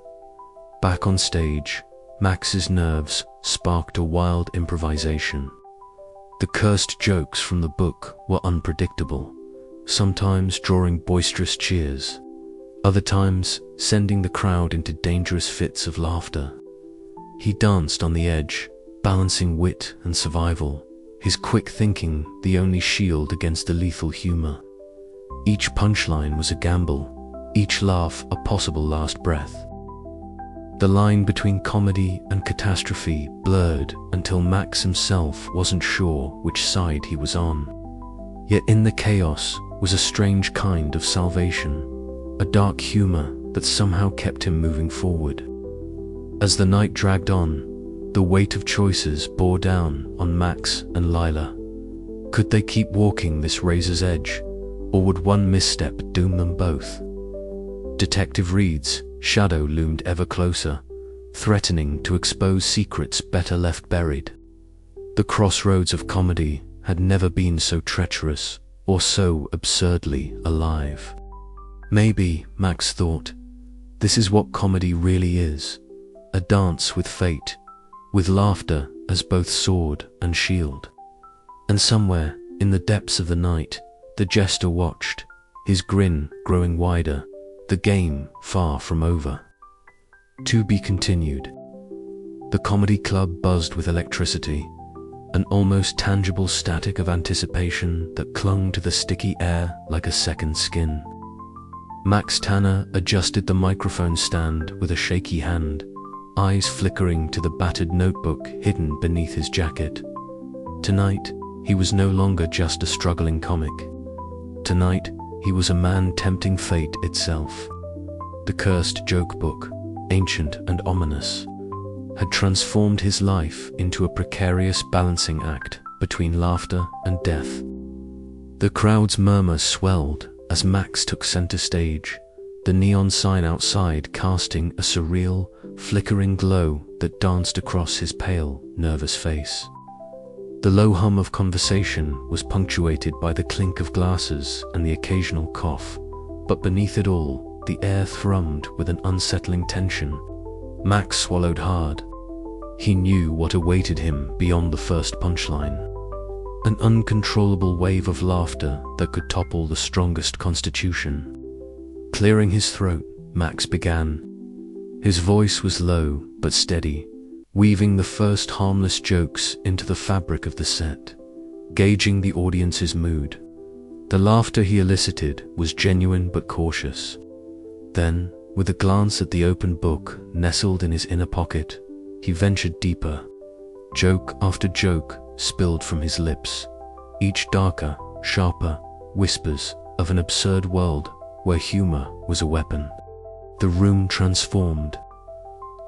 Back on stage, Max's nerves sparked a wild improvisation. The cursed jokes from the book were unpredictable, sometimes drawing boisterous cheers, other times sending the crowd into dangerous fits of laughter. He danced on the edge, balancing wit and survival, his quick thinking the only shield against the lethal humor. Each punchline was a gamble, each laugh a possible last breath. The line between comedy and catastrophe blurred until Max himself wasn't sure which side he was on. Yet in the chaos was a strange kind of salvation, a dark humor that somehow kept him moving forward. As the night dragged on, the weight of choices bore down on Max and Lila. Could they keep walking this razor's edge, or would one misstep doom them both? Detective Reed's shadow loomed ever closer, threatening to expose secrets better left buried. The crossroads of comedy had never been so treacherous or so absurdly alive. Maybe, Max thought, this is what comedy really is, a dance with fate, with laughter as both sword and shield. And somewhere, in the depths of the night, the Jester watched, his grin growing wider, the game far from over. To be continued. The comedy club buzzed with electricity, an almost tangible static of anticipation that clung to the sticky air like a second skin. Max Tanner adjusted the microphone stand with a shaky hand, eyes flickering to the battered notebook hidden beneath his jacket. Tonight, he was no longer just a struggling comic. Tonight, he was a man tempting fate itself. The cursed joke book, ancient and ominous, had transformed his life into a precarious balancing act between laughter and death. The crowd's murmur swelled as Max took center stage, the neon sign outside casting a surreal, flickering glow that danced across his pale, nervous face. The low hum of conversation was punctuated by the clink of glasses and the occasional cough, but beneath it all, the air thrummed with an unsettling tension. Max swallowed hard. He knew what awaited him beyond the first punchline. An uncontrollable wave of laughter that could topple the strongest constitution. Clearing his throat, Max began. His voice was low but steady, weaving the first harmless jokes into the fabric of the set, gauging the audience's mood. The laughter he elicited was genuine but cautious. Then, with a glance at the open book nestled in his inner pocket, he ventured deeper. Joke after joke spilled from his lips, each darker, sharper, whispers of an absurd world where humor was a weapon. The room transformed.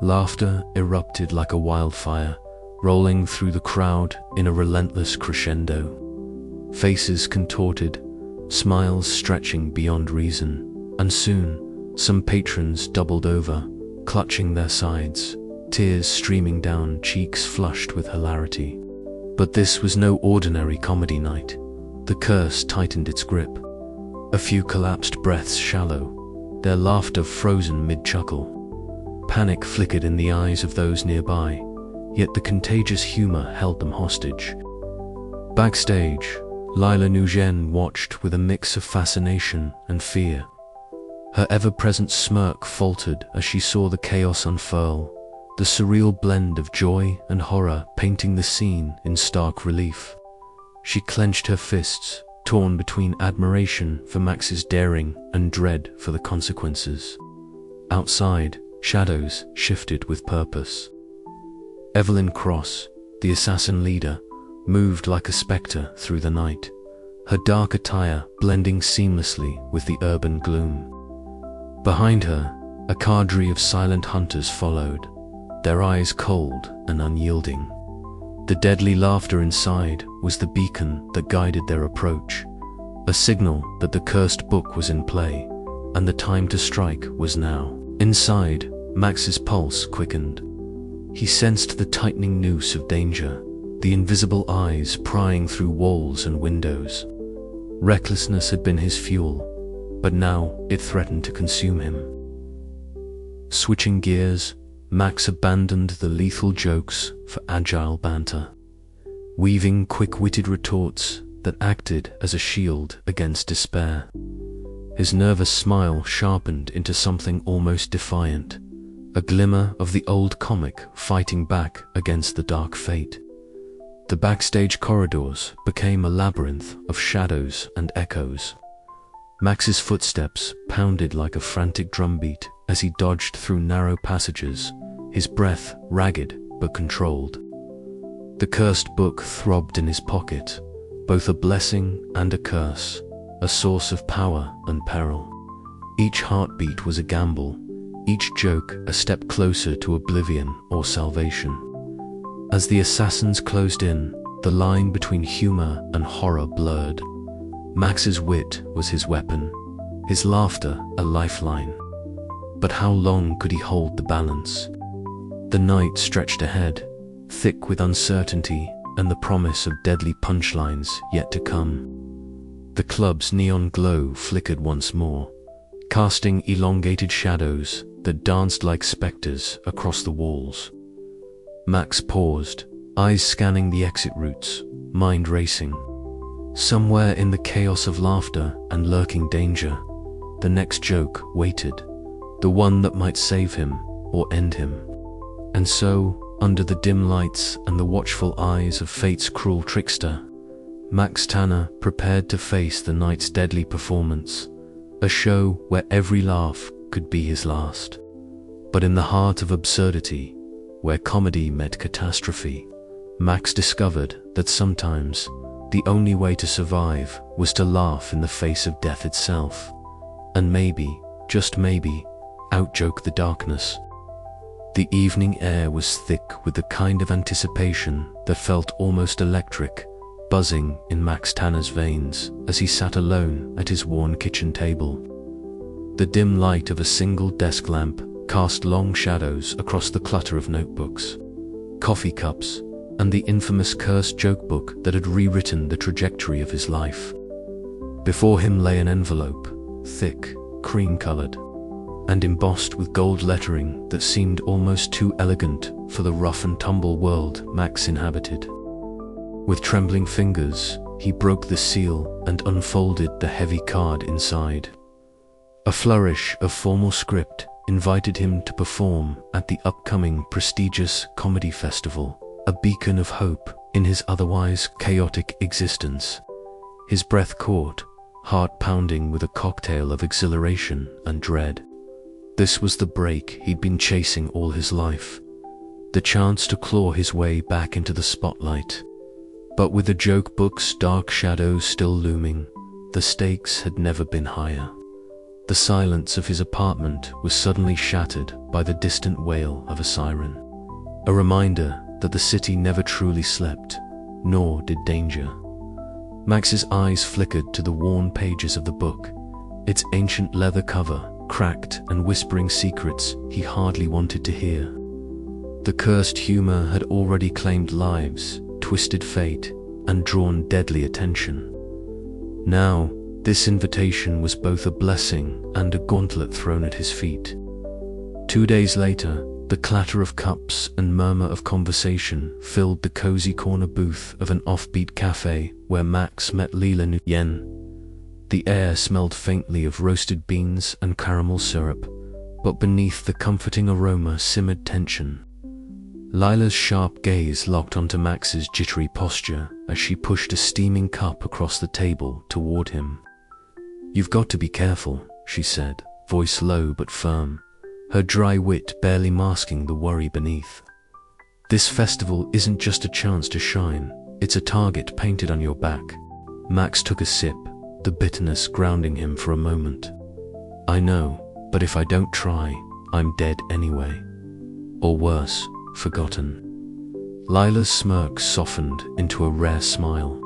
Laughter erupted like a wildfire, rolling through the crowd in a relentless crescendo. Faces contorted, smiles stretching beyond reason, and soon, some patrons doubled over, clutching their sides, tears streaming down cheeks flushed with hilarity. But this was no ordinary comedy night. The curse tightened its grip. A few collapsed breaths shallow, their laughter frozen mid-chuckle. Panic flickered in the eyes of those nearby, yet the contagious humor held them hostage. Backstage, Lila Nugent watched with a mix of fascination and fear. Her ever-present smirk faltered as she saw the chaos unfurl, the surreal blend of joy and horror painting the scene in stark relief. She clenched her fists, torn between admiration for Max's daring and dread for the consequences. Outside, shadows shifted with purpose. Evelyn Cross, the assassin leader, moved like a spectre through the night, her dark attire blending seamlessly with the urban gloom. Behind her, a cadre of silent hunters followed, their eyes cold and unyielding. The deadly laughter inside was the beacon that guided their approach, a signal that the cursed book was in play, and the time to strike was now. Inside, Max's pulse quickened. He sensed the tightening noose of danger, the invisible eyes prying through walls and windows. Recklessness had been his fuel, but now it threatened to consume him. Switching gears, Max abandoned the lethal jokes for agile banter, weaving quick-witted retorts that acted as a shield against despair. His nervous smile sharpened into something almost defiant, a glimmer of the old comic fighting back against the dark fate. The backstage corridors became a labyrinth of shadows and echoes. Max's footsteps pounded like a frantic drumbeat as he dodged through narrow passages, his breath ragged but controlled. The cursed book throbbed in his pocket, both a blessing and a curse, a source of power and peril. Each heartbeat was a gamble, each joke a step closer to oblivion or salvation. As the assassins closed in, the line between humor and horror blurred. Max's wit was his weapon, his laughter a lifeline. But how long could he hold the balance? The night stretched ahead, thick with uncertainty and the promise of deadly punchlines yet to come. The club's neon glow flickered once more, casting elongated shadows that danced like specters across the walls. Max paused, eyes scanning the exit routes, mind racing. Somewhere in the chaos of laughter and lurking danger, the next joke waited, the one that might save him or end him. And so, under the dim lights and the watchful eyes of fate's cruel trickster, Max Tanner prepared to face the night's deadly performance, a show where every laugh could be his last. But in the heart of absurdity, where comedy met catastrophe, Max discovered that sometimes the only way to survive was to laugh in the face of death itself, and maybe, just maybe, outjoke the darkness. The evening air was thick with the kind of anticipation that felt almost electric, buzzing in Max Tanner's veins as he sat alone at his worn kitchen table. The dim light of a single desk lamp cast long shadows across the clutter of notebooks, coffee cups, and the infamous cursed joke book that had rewritten the trajectory of his life. Before him lay an envelope, thick, cream-colored, and embossed with gold lettering that seemed almost too elegant for the rough-and-tumble world Max inhabited. With trembling fingers, he broke the seal and unfolded the heavy card inside. A flourish of formal script invited him to perform at the upcoming prestigious comedy festival, a beacon of hope in his otherwise chaotic existence. His breath caught, heart pounding with a cocktail of exhilaration and dread. This was the break he'd been chasing all his life, the chance to claw his way back into the spotlight. But with the joke book's dark shadows still looming, the stakes had never been higher. The silence of his apartment was suddenly shattered by the distant wail of a siren, a reminder that the city never truly slept, nor did danger. Max's eyes flickered to the worn pages of the book, its ancient leather cover cracked and whispering secrets he hardly wanted to hear. The cursed humor had already claimed lives, twisted fate, and drawn deadly attention. Now, this invitation was both a blessing and a gauntlet thrown at his feet. 2 days later, the clatter of cups and murmur of conversation filled the cozy corner booth of an offbeat cafe where Max met Leela Nguyen. The air smelled faintly of roasted beans and caramel syrup, but beneath the comforting aroma simmered tension. Lila's sharp gaze locked onto Max's jittery posture as she pushed a steaming cup across the table toward him. "You've got to be careful," she said, voice low but firm, her dry wit barely masking the worry beneath. "This festival isn't just a chance to shine, it's a target painted on your back." Max took a sip, the bitterness grounding him for a moment. "I know, but if I don't try, I'm dead anyway. Or worse, forgotten." Lila's smirk softened into a rare smile.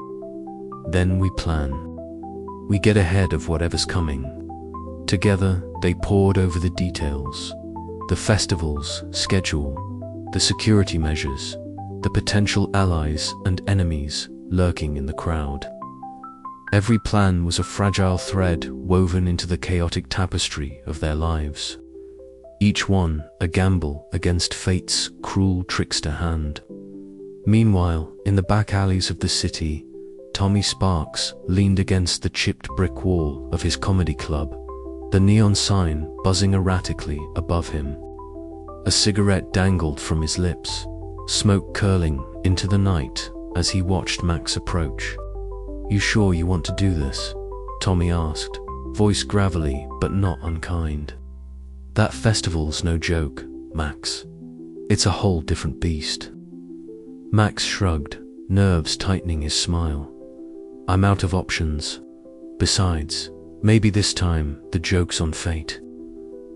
"Then we plan. We get ahead of whatever's coming." Together, they pored over the details. The festival's schedule, the security measures, the potential allies and enemies lurking in the crowd. Every plan was a fragile thread woven into the chaotic tapestry of their lives. Each one a gamble against fate's cruel trickster hand. Meanwhile, in the back alleys of the city, Tommy Sparks leaned against the chipped brick wall of his comedy club, the neon sign buzzing erratically above him. A cigarette dangled from his lips, smoke curling into the night as he watched Max approach. "You sure you want to do this?" Tommy asked, voice gravelly but not unkind. "That festival's no joke, Max. It's a whole different beast." Max shrugged, nerves tightening his smile. "I'm out of options. Besides, maybe this time the joke's on fate."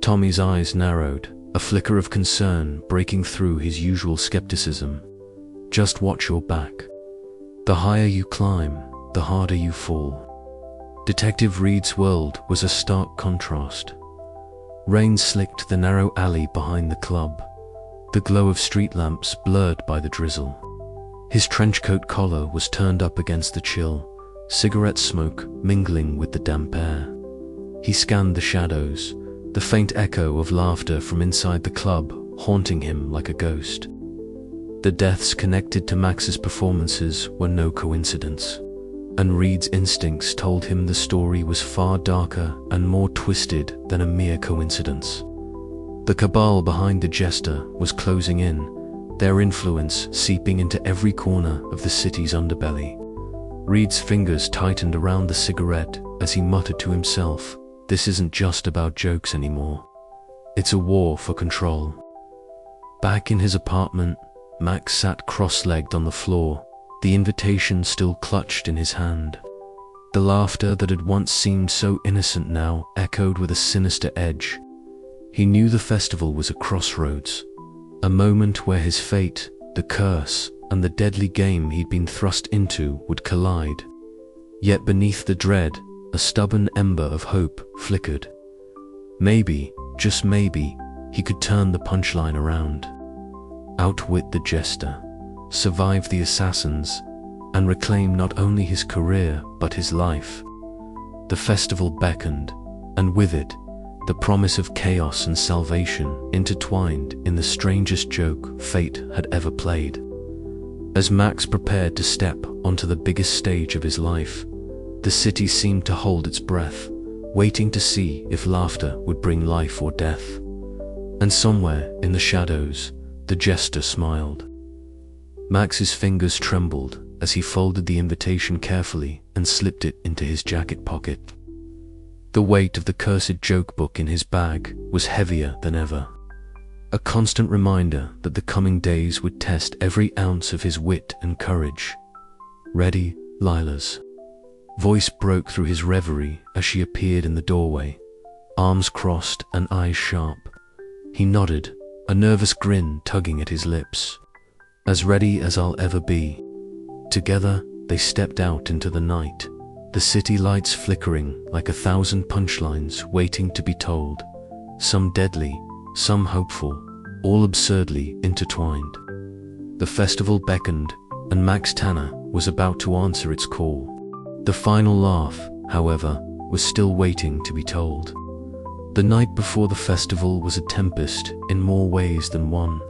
Tommy's eyes narrowed, a flicker of concern breaking through his usual skepticism. "Just watch your back. The higher you climb, the harder you fall." Detective Reed's world was a stark contrast. Rain slicked the narrow alley behind the club, the glow of street lamps blurred by the drizzle. His trenchcoat collar was turned up against the chill, cigarette smoke mingling with the damp air. He scanned the shadows, the faint echo of laughter from inside the club haunting him like a ghost. The deaths connected to Max's performances were no coincidence, and Reed's instincts told him the story was far darker and more twisted than a mere coincidence. The cabal behind the jester was closing in, their influence seeping into every corner of the city's underbelly. Reed's fingers tightened around the cigarette as he muttered to himself, "This isn't just about jokes anymore. It's a war for control." Back in his apartment, Max sat cross-legged on the floor, the invitation still clutched in his hand. The laughter that had once seemed so innocent now echoed with a sinister edge. He knew the festival was a crossroads, a moment where his fate, the curse, and the deadly game he'd been thrust into would collide. Yet beneath the dread, a stubborn ember of hope flickered. Maybe, just maybe, he could turn the punchline around. Outwit the jester, survive the assassins, and reclaim not only his career but his life. The festival beckoned, and with it, the promise of chaos and salvation intertwined in the strangest joke fate had ever played. As Max prepared to step onto the biggest stage of his life, the city seemed to hold its breath, waiting to see if laughter would bring life or death. And somewhere in the shadows, the jester smiled. Max's fingers trembled as he folded the invitation carefully and slipped it into his jacket pocket. The weight of the cursed joke book in his bag was heavier than ever, a constant reminder that the coming days would test every ounce of his wit and courage. "Ready, Lila's?" Voice broke through his reverie as she appeared in the doorway, arms crossed and eyes sharp. He nodded, a nervous grin tugging at his lips. "As ready as I'll ever be." Together, they stepped out into the night, the city lights flickering like 1,000 punchlines waiting to be told, some deadly, some hopeful, all absurdly intertwined. The festival beckoned, and Max Tanner was about to answer its call. The final laugh, however, was still waiting to be told. The night before the festival was a tempest in more ways than one.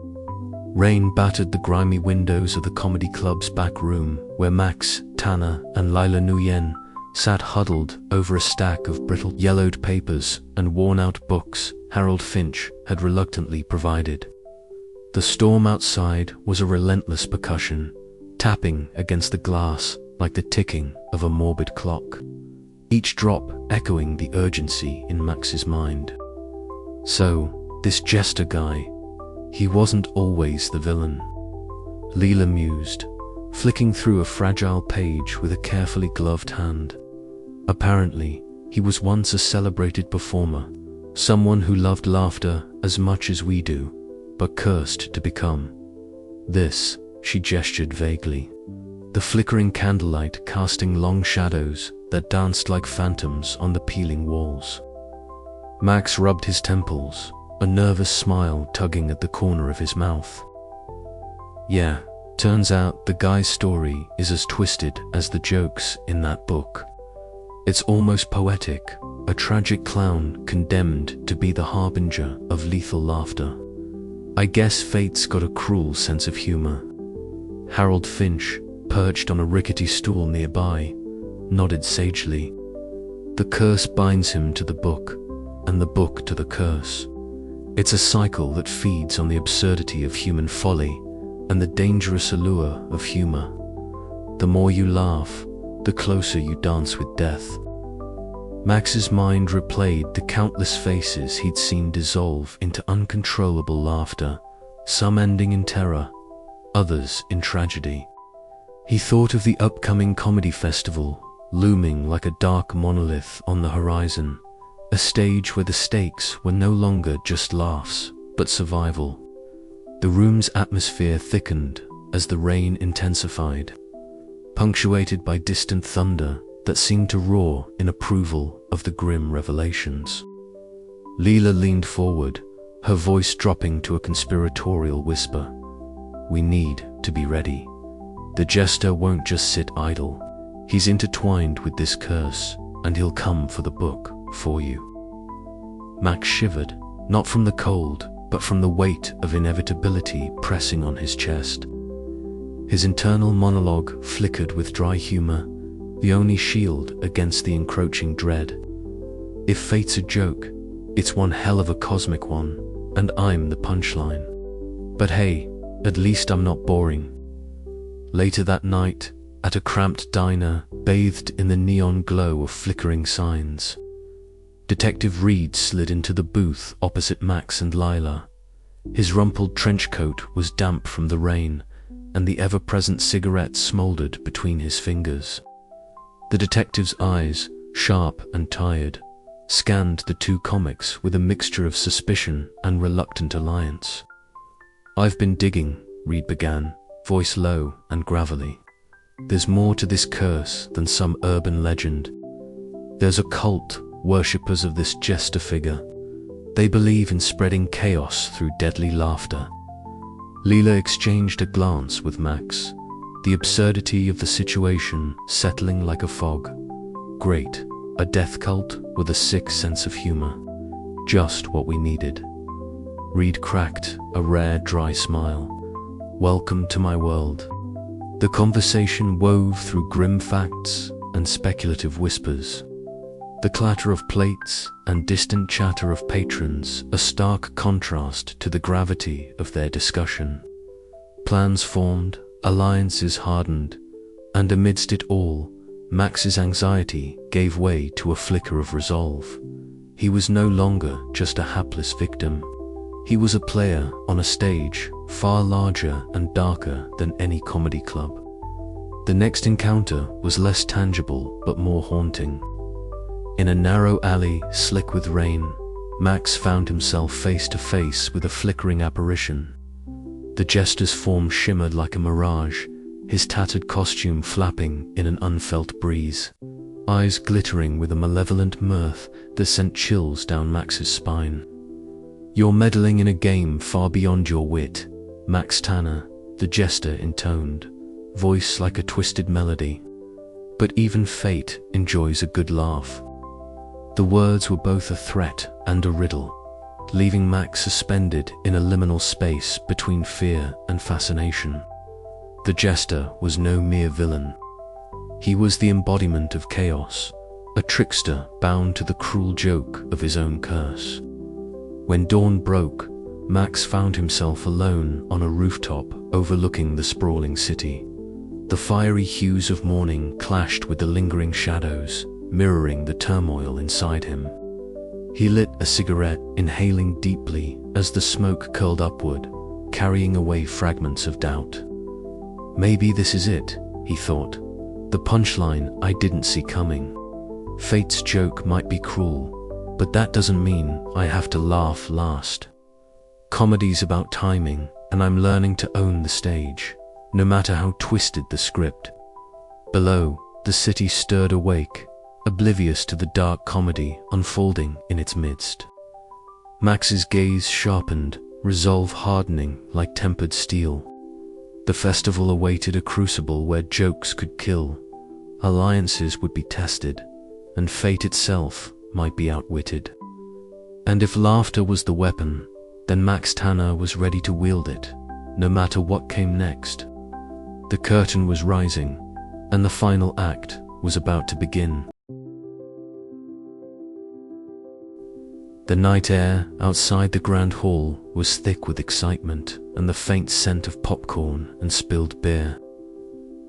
Rain battered the grimy windows of the comedy club's back room, where Max, Tanner, and Lila Nguyen sat huddled over a stack of brittle, yellowed papers and worn-out books Harold Finch had reluctantly provided. The storm outside was a relentless percussion, tapping against the glass like the ticking of a morbid clock, each drop echoing the urgency in Max's mind. So, this jester guy, he wasn't always the villain. Leela mused, flicking through a fragile page with a carefully gloved hand. Apparently, he was once a celebrated performer, someone who loved laughter as much as we do, but cursed to become this. She gestured vaguely, the flickering candlelight casting long shadows that danced like phantoms on the peeling walls. Max rubbed his temples, a nervous smile tugging at the corner of his mouth. Yeah, turns out the guy's story is as twisted as the jokes in that book. It's almost poetic, a tragic clown condemned to be the harbinger of lethal laughter. I guess fate's got a cruel sense of humor. Harold Finch, perched on a rickety stool nearby, nodded sagely. The curse binds him to the book, and the book to the curse. It's a cycle that feeds on the absurdity of human folly and the dangerous allure of humor. The more you laugh, the closer you dance with death. Max's mind replayed the countless faces he'd seen dissolve into uncontrollable laughter, some ending in terror, others in tragedy. He thought of the upcoming comedy festival, looming like a dark monolith on the horizon, a stage where the stakes were no longer just laughs, but survival. The room's atmosphere thickened as the rain intensified, punctuated by distant thunder that seemed to roar in approval of the grim revelations. Leela leaned forward, her voice dropping to a conspiratorial whisper. We need to be ready. The jester won't just sit idle. He's intertwined with this curse, and he'll come for the book for you. Max shivered, not from the cold, but from the weight of inevitability pressing on his chest. His internal monologue flickered with dry humor, the only shield against the encroaching dread. If fate's a joke, it's one hell of a cosmic one, and I'm the punchline. But hey, at least I'm not boring. Later that night, at a cramped diner, bathed in the neon glow of flickering signs, Detective Reed slid into the booth opposite Max and Lila. His rumpled trench coat was damp from the rain, and the ever-present cigarette smoldered between his fingers. The detective's eyes, sharp and tired, scanned the two comics with a mixture of suspicion and reluctant alliance. I've been digging, Reed began, voice low and gravelly. There's more to this curse than some urban legend. There's a cult, worshippers of this jester figure. They believe in spreading chaos through deadly laughter. Leela exchanged a glance with Max, the absurdity of the situation settling like a fog. Great, a death cult with a sick sense of humor. Just what we needed. Reed cracked a rare dry smile. Welcome to my world. The conversation wove through grim facts and speculative whispers. The clatter of plates and distant chatter of patrons, a stark contrast to the gravity of their discussion. Plans formed, alliances hardened, and amidst it all, Max's anxiety gave way to a flicker of resolve. He was no longer just a hapless victim. He was a player on a stage far larger and darker than any comedy club. The next encounter was less tangible but more haunting. In a narrow alley slick with rain, Max found himself face to face with a flickering apparition. The jester's form shimmered like a mirage, his tattered costume flapping in an unfelt breeze, eyes glittering with a malevolent mirth that sent chills down Max's spine. You're meddling in a game far beyond your wit, Max Tanner, the jester intoned, voice like a twisted melody. But even fate enjoys a good laugh. The words were both a threat and a riddle, leaving Max suspended in a liminal space between fear and fascination. The jester was no mere villain. He was the embodiment of chaos, a trickster bound to the cruel joke of his own curse. When dawn broke, Max found himself alone on a rooftop overlooking the sprawling city. The fiery hues of morning clashed with the lingering shadows, mirroring the turmoil inside him. He lit a cigarette, inhaling deeply as the smoke curled upward, carrying away fragments of doubt. Maybe this is it, he thought. The punchline I didn't see coming. Fate's joke might be cruel, but that doesn't mean I have to laugh last. Comedy's about timing, and I'm learning to own the stage, no matter how twisted the script. Below, the city stirred awake, oblivious to the dark comedy unfolding in its midst. Max's gaze sharpened, resolve hardening like tempered steel. The festival awaited a crucible where jokes could kill, alliances would be tested, and fate itself might be outwitted. And if laughter was the weapon, then Max Tanner was ready to wield it, no matter what came next. The curtain was rising, and the final act was about to begin. The night air outside the grand hall was thick with excitement and the faint scent of popcorn and spilled beer.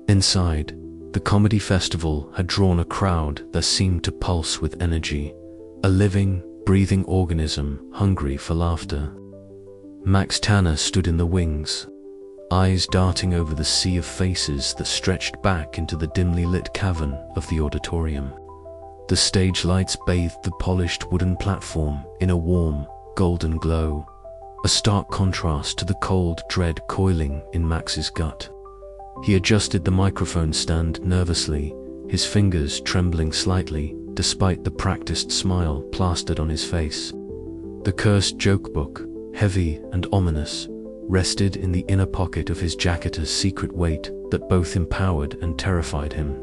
Inside, the comedy festival had drawn a crowd that seemed to pulse with energy, a living, breathing organism hungry for laughter. Max Tanner stood in the wings, eyes darting over the sea of faces that stretched back into the dimly lit cavern of the auditorium. The stage lights bathed the polished wooden platform in a warm, golden glow, a stark contrast to the cold dread coiling in Max's gut. He adjusted the microphone stand nervously, his fingers trembling slightly despite the practiced smile plastered on his face. The cursed joke book, heavy and ominous, rested in the inner pocket of his jacket's secret weight that both empowered and terrified him.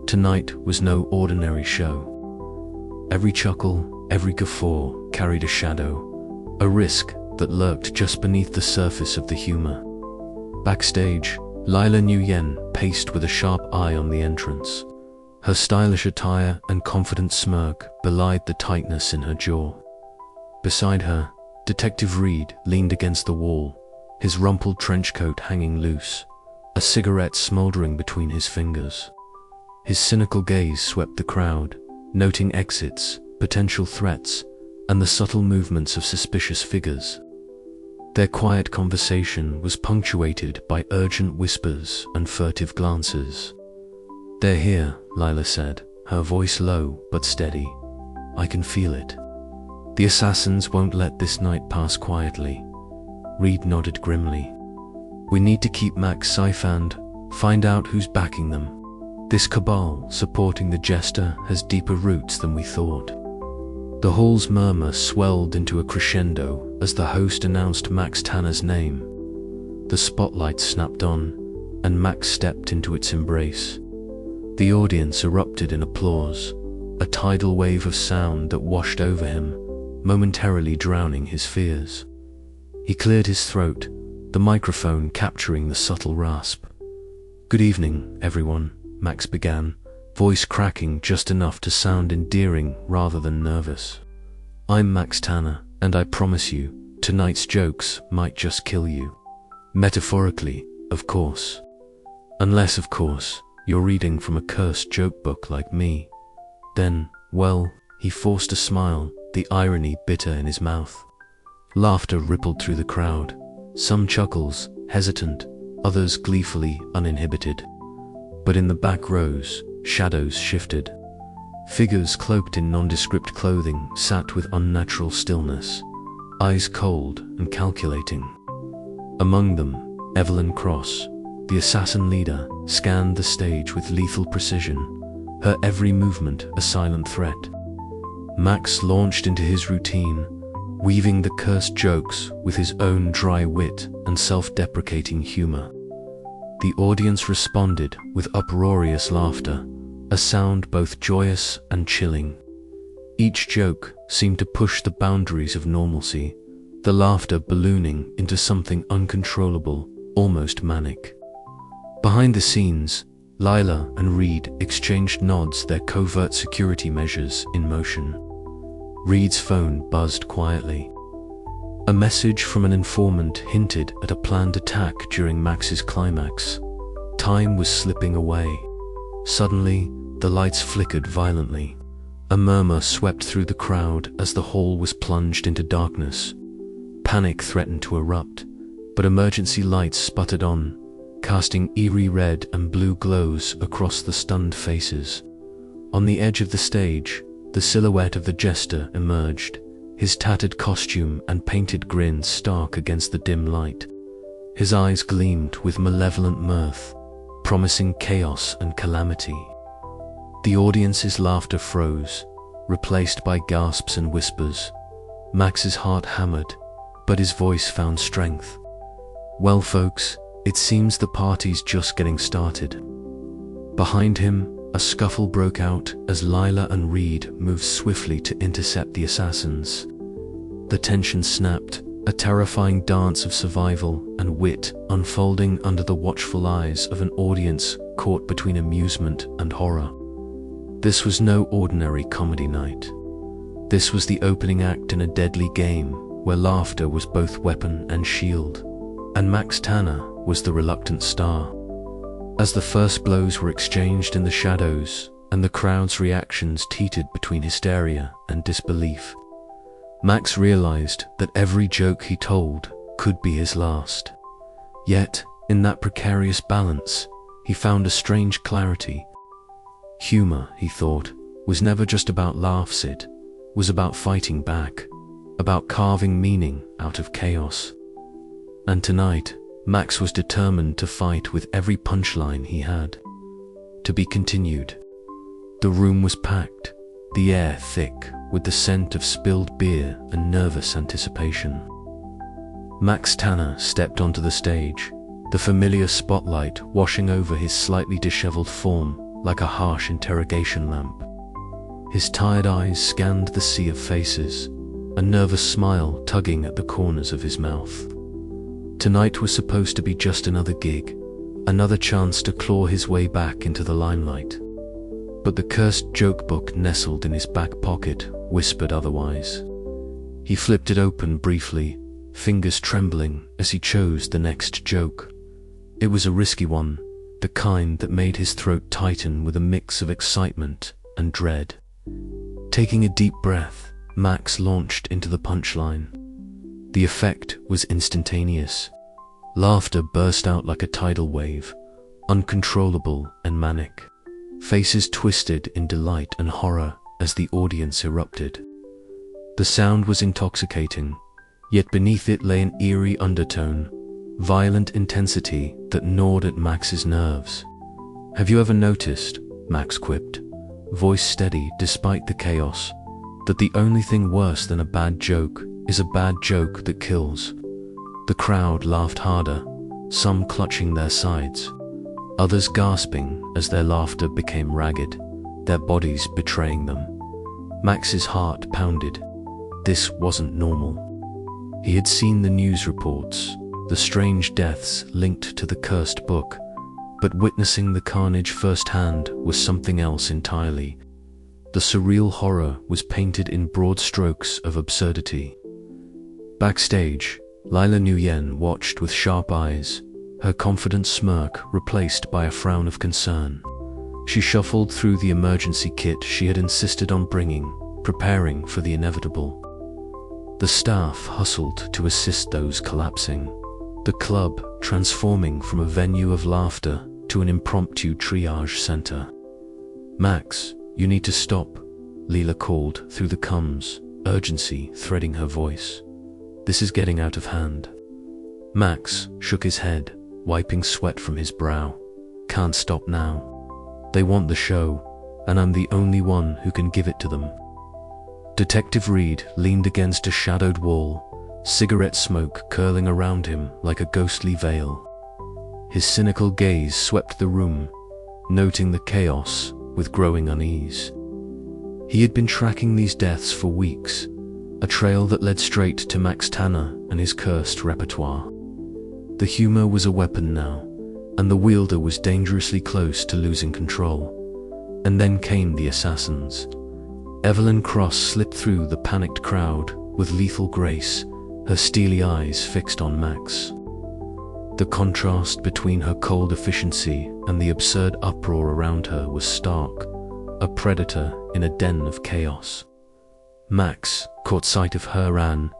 Tonight was no ordinary show. Every chuckle, every guffaw carried a shadow, a risk that lurked just beneath the surface of the humor. Backstage, Lila Nguyen paced with a sharp eye on the entrance. Her stylish attire and confident smirk belied the tightness in her jaw. Beside her, Detective Reed leaned against the wall, his rumpled trench coat hanging loose, a cigarette smoldering between his fingers. His cynical gaze swept the crowd, noting exits, potential threats, and the subtle movements of suspicious figures. Their quiet conversation was punctuated by urgent whispers and furtive glances. "They're here," Lila said, her voice low but steady. "I can feel it. The assassins won't let this night pass quietly." Reed nodded grimly. "We need to keep Max safe and find out who's backing them. This cabal supporting the jester has deeper roots than we thought." The hall's murmur swelled into a crescendo as the host announced Max Tanner's name. The spotlight snapped on, and Max stepped into its embrace. The audience erupted in applause, a tidal wave of sound that washed over him, momentarily drowning his fears. He cleared his throat, the microphone capturing the subtle rasp. "Good evening, everyone," Max began, voice cracking just enough to sound endearing rather than nervous. "I'm Max Tanner, and I promise you, tonight's jokes might just kill you. Metaphorically, of course. Unless, of course, you're reading from a cursed joke book like me. Then, well," he forced a smile, the irony bitter in his mouth. Laughter rippled through the crowd, some chuckles, hesitant, others gleefully uninhibited. But in the back rows, shadows shifted. Figures cloaked in nondescript clothing sat with unnatural stillness, eyes cold and calculating. Among them, Evelyn Cross, the assassin leader, scanned the stage with lethal precision, her every movement a silent threat. Max launched into his routine, weaving the cursed jokes with his own dry wit and self-deprecating humor. The audience responded with uproarious laughter, a sound both joyous and chilling. Each joke seemed to push the boundaries of normalcy, the laughter ballooning into something uncontrollable, almost manic. Behind the scenes, Lila and Reed exchanged nods, their covert security measures in motion. Reed's phone buzzed quietly. A message from an informant hinted at a planned attack during Max's climax. Time was slipping away. Suddenly, the lights flickered violently. A murmur swept through the crowd as the hall was plunged into darkness. Panic threatened to erupt, but emergency lights sputtered on, casting eerie red and blue glows across the stunned faces. On the edge of the stage, the silhouette of the jester emerged, his tattered costume and painted grin stark against the dim light. His eyes gleamed with malevolent mirth, promising chaos and calamity. The audience's laughter froze, replaced by gasps and whispers. Max's heart hammered, but his voice found strength. "Well, folks, it seems the party's just getting started." Behind him, a scuffle broke out as Lila and Reed moved swiftly to intercept the assassins. The tension snapped, a terrifying dance of survival and wit unfolding under the watchful eyes of an audience caught between amusement and horror. This was no ordinary comedy night. This was the opening act in a deadly game where laughter was both weapon and shield, and Max Tanner was the reluctant star. As the first blows were exchanged in the shadows and the crowd's reactions teetered between hysteria and disbelief, Max realized that every joke he told could be his last. Yet, in that precarious balance, he found a strange clarity. Humor, he thought, was never just about laughs, it was about fighting back, about carving meaning out of chaos. And tonight, Max was determined to fight with every punchline he had. To be continued. The room was packed, the air thick with the scent of spilled beer and nervous anticipation. Max Tanner stepped onto the stage, the familiar spotlight washing over his slightly disheveled form like a harsh interrogation lamp. His tired eyes scanned the sea of faces, a nervous smile tugging at the corners of his mouth. Tonight was supposed to be just another gig, another chance to claw his way back into the limelight. But the cursed joke book nestled in his back pocket whispered otherwise. He flipped it open briefly, fingers trembling as he chose the next joke. It was a risky one, the kind that made his throat tighten with a mix of excitement and dread. Taking a deep breath, Max launched into the punchline. The effect was instantaneous. Laughter burst out like a tidal wave, uncontrollable and manic. Faces twisted in delight and horror as the audience erupted. The sound was intoxicating, yet beneath it lay an eerie undertone, violent intensity that gnawed at Max's nerves. "Have you ever noticed," Max quipped, voice steady despite the chaos, "that the only thing worse than a bad joke is a bad joke that kills?" The crowd laughed harder, some clutching their sides, others gasping as their laughter became ragged, their bodies betraying them. Max's heart pounded. This wasn't normal. He had seen the news reports, the strange deaths linked to the cursed book, but witnessing the carnage firsthand was something else entirely. The surreal horror was painted in broad strokes of absurdity. Backstage, Lila Nguyen watched with sharp eyes, her confident smirk replaced by a frown of concern. She shuffled through the emergency kit she had insisted on bringing, preparing for the inevitable. The staff hustled to assist those collapsing, the club transforming from a venue of laughter to an impromptu triage center. "Max, you need to stop," Lila called through the comms, urgency threading her voice. "This is getting out of hand." Max shook his head, wiping sweat from his brow. "Can't stop now. They want the show, and I'm the only one who can give it to them." Detective Reed leaned against a shadowed wall, cigarette smoke curling around him like a ghostly veil. His cynical gaze swept the room, noting the chaos with growing unease. He had been tracking these deaths for weeks, a trail that led straight to Max Tanner and his cursed repertoire. The humor was a weapon now, and the wielder was dangerously close to losing control. And then came the assassins. Evelyn Cross slipped through the panicked crowd with lethal grace, her steely eyes fixed on Max. The contrast between her cold efficiency and the absurd uproar around her was stark, a predator in a den of chaos. Max caught sight of her, an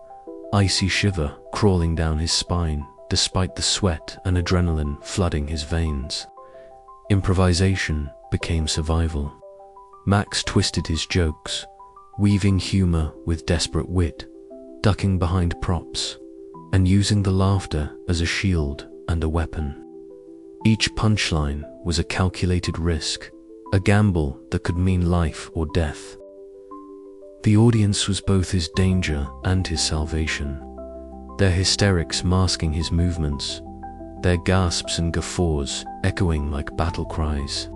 icy shiver crawling down his spine, despite the sweat and adrenaline flooding his veins. Improvisation became survival. Max twisted his jokes, weaving humor with desperate wit, ducking behind props, and using the laughter as a shield and a weapon. Each punchline was a calculated risk, a gamble that could mean life or death. The audience was both his danger and his salvation, their hysterics masking his movements, their gasps and guffaws echoing like battle cries.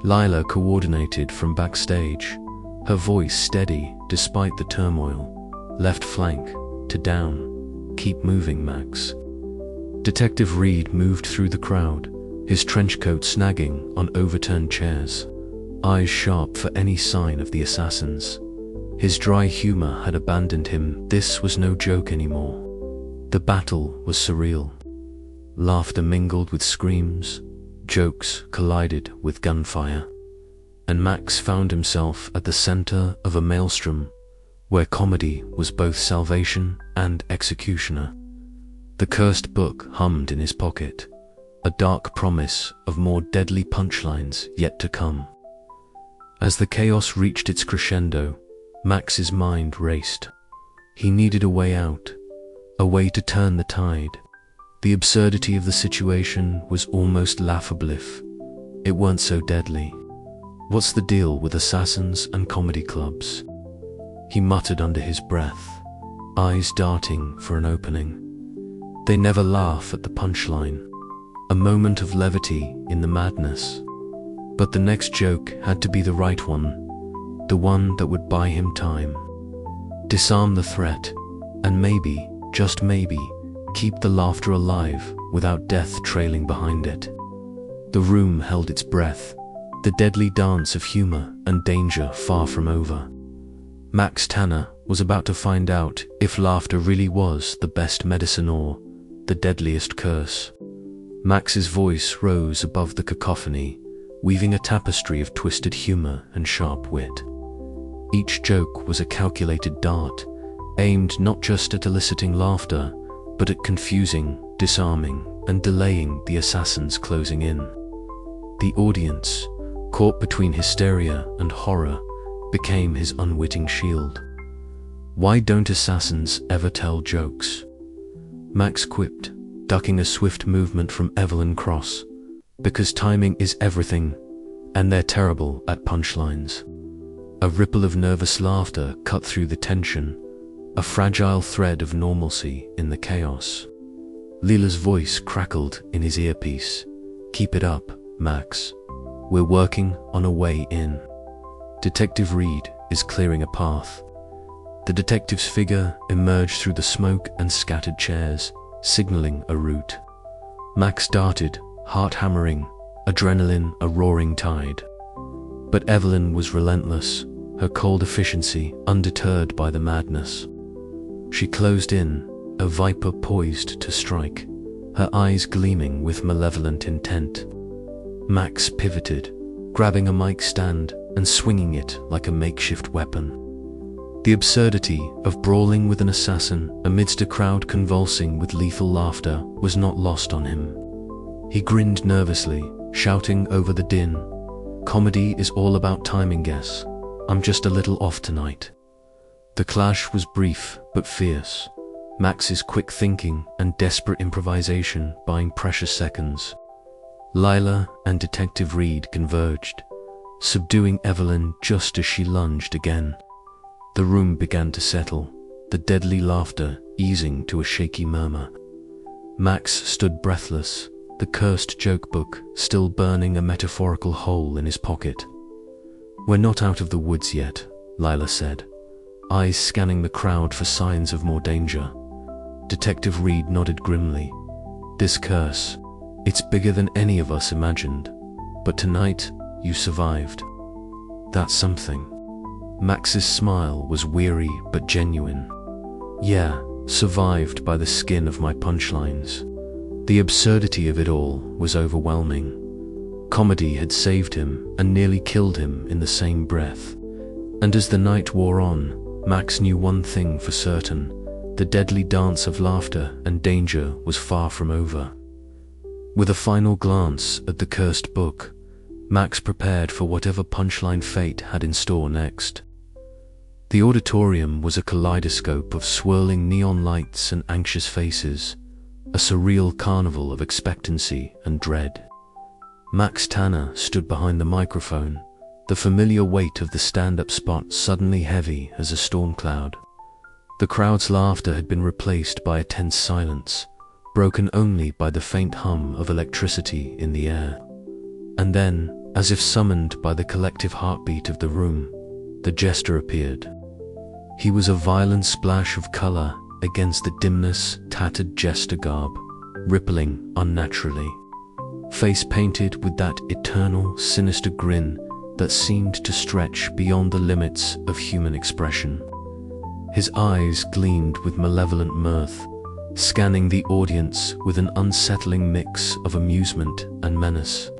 Lila coordinated from backstage, her voice steady despite the turmoil. Left flank to down. Keep moving, Max. Detective Reed moved through the crowd, his trench coat snagging on overturned chairs, eyes sharp for any sign of the assassins. His dry humor had abandoned him. This was no joke anymore. The battle was surreal. Laughter mingled with screams, jokes collided with gunfire, and Max found himself at the center of a maelstrom where comedy was both salvation and executioner. The cursed book hummed in his pocket, a dark promise of more deadly punchlines yet to come. As the chaos reached its crescendo, Max's mind raced. He needed a way out, a way to turn the tide. The absurdity of the situation was almost laughable if it weren't so deadly. What's the deal with assassins and comedy clubs? He muttered under his breath, eyes darting for an opening. They never laugh at the punchline, a moment of levity in the madness. But the next joke had to be the right one, the one that would buy him time. Disarm the threat, and maybe, just maybe, keep the laughter alive without death trailing behind it. The room held its breath, the deadly dance of humor and danger far from over. Max Tanner was about to find out if laughter really was the best medicine or the deadliest curse. Max's voice rose above the cacophony, weaving a tapestry of twisted humor and sharp wit. Each joke was a calculated dart, aimed not just at eliciting laughter, but at confusing, disarming, and delaying the assassins closing in. The audience, caught between hysteria and horror, became his unwitting shield. Why don't assassins ever tell jokes? Max quipped, ducking a swift movement from Evelyn Cross. Because timing is everything, and they're terrible at punchlines. A ripple of nervous laughter cut through the tension, a fragile thread of normalcy in the chaos. Leela's voice crackled in his earpiece. Keep it up, Max. We're working on a way in. Detective Reed is clearing a path. The detective's figure emerged through the smoke and scattered chairs, signaling a route. Max darted, heart hammering, adrenaline a roaring tide. But Evelyn was relentless, her cold efficiency undeterred by the madness. She closed in, a viper poised to strike, her eyes gleaming with malevolent intent. Max pivoted, grabbing a mic stand and swinging it like a makeshift weapon. The absurdity of brawling with an assassin amidst a crowd convulsing with lethal laughter was not lost on him. He grinned nervously, shouting over the din, "Comedy is all about timing, guess. I'm just a little off tonight." The clash was brief but fierce, Max's quick thinking and desperate improvisation buying precious seconds. Lila and Detective Reed converged, subduing Evelyn just as she lunged again. The room began to settle, the deadly laughter easing to a shaky murmur. Max stood breathless, the cursed joke book still burning a metaphorical hole in his pocket. "We're not out of the woods yet," Lila said, eyes scanning the crowd for signs of more danger. Detective Reed nodded grimly. "This curse, It's bigger than any of us imagined, but tonight you survived. That's something." Max's smile was weary but genuine. "Yeah, survived by the skin of my punchlines." The absurdity of it all was overwhelming. Comedy had saved him and nearly killed him in the same breath. And as the night wore on, Max knew one thing for certain: the deadly dance of laughter and danger was far from over. With a final glance at the cursed book, Max prepared for whatever punchline fate had in store next. The auditorium was a kaleidoscope of swirling neon lights and anxious faces, a surreal carnival of expectancy and dread. Max Tanner stood behind the microphone, the familiar weight of the stand-up spot suddenly heavy as a storm cloud. The crowd's laughter had been replaced by a tense silence, broken only by the faint hum of electricity in the air. And then, as if summoned by the collective heartbeat of the room, the jester appeared. He was a violent splash of color against the dimness, tattered jester garb, rippling unnaturally. Face painted with that eternal, sinister grin that seemed to stretch beyond the limits of human expression. His eyes gleamed with malevolent mirth, scanning the audience with an unsettling mix of amusement and menace.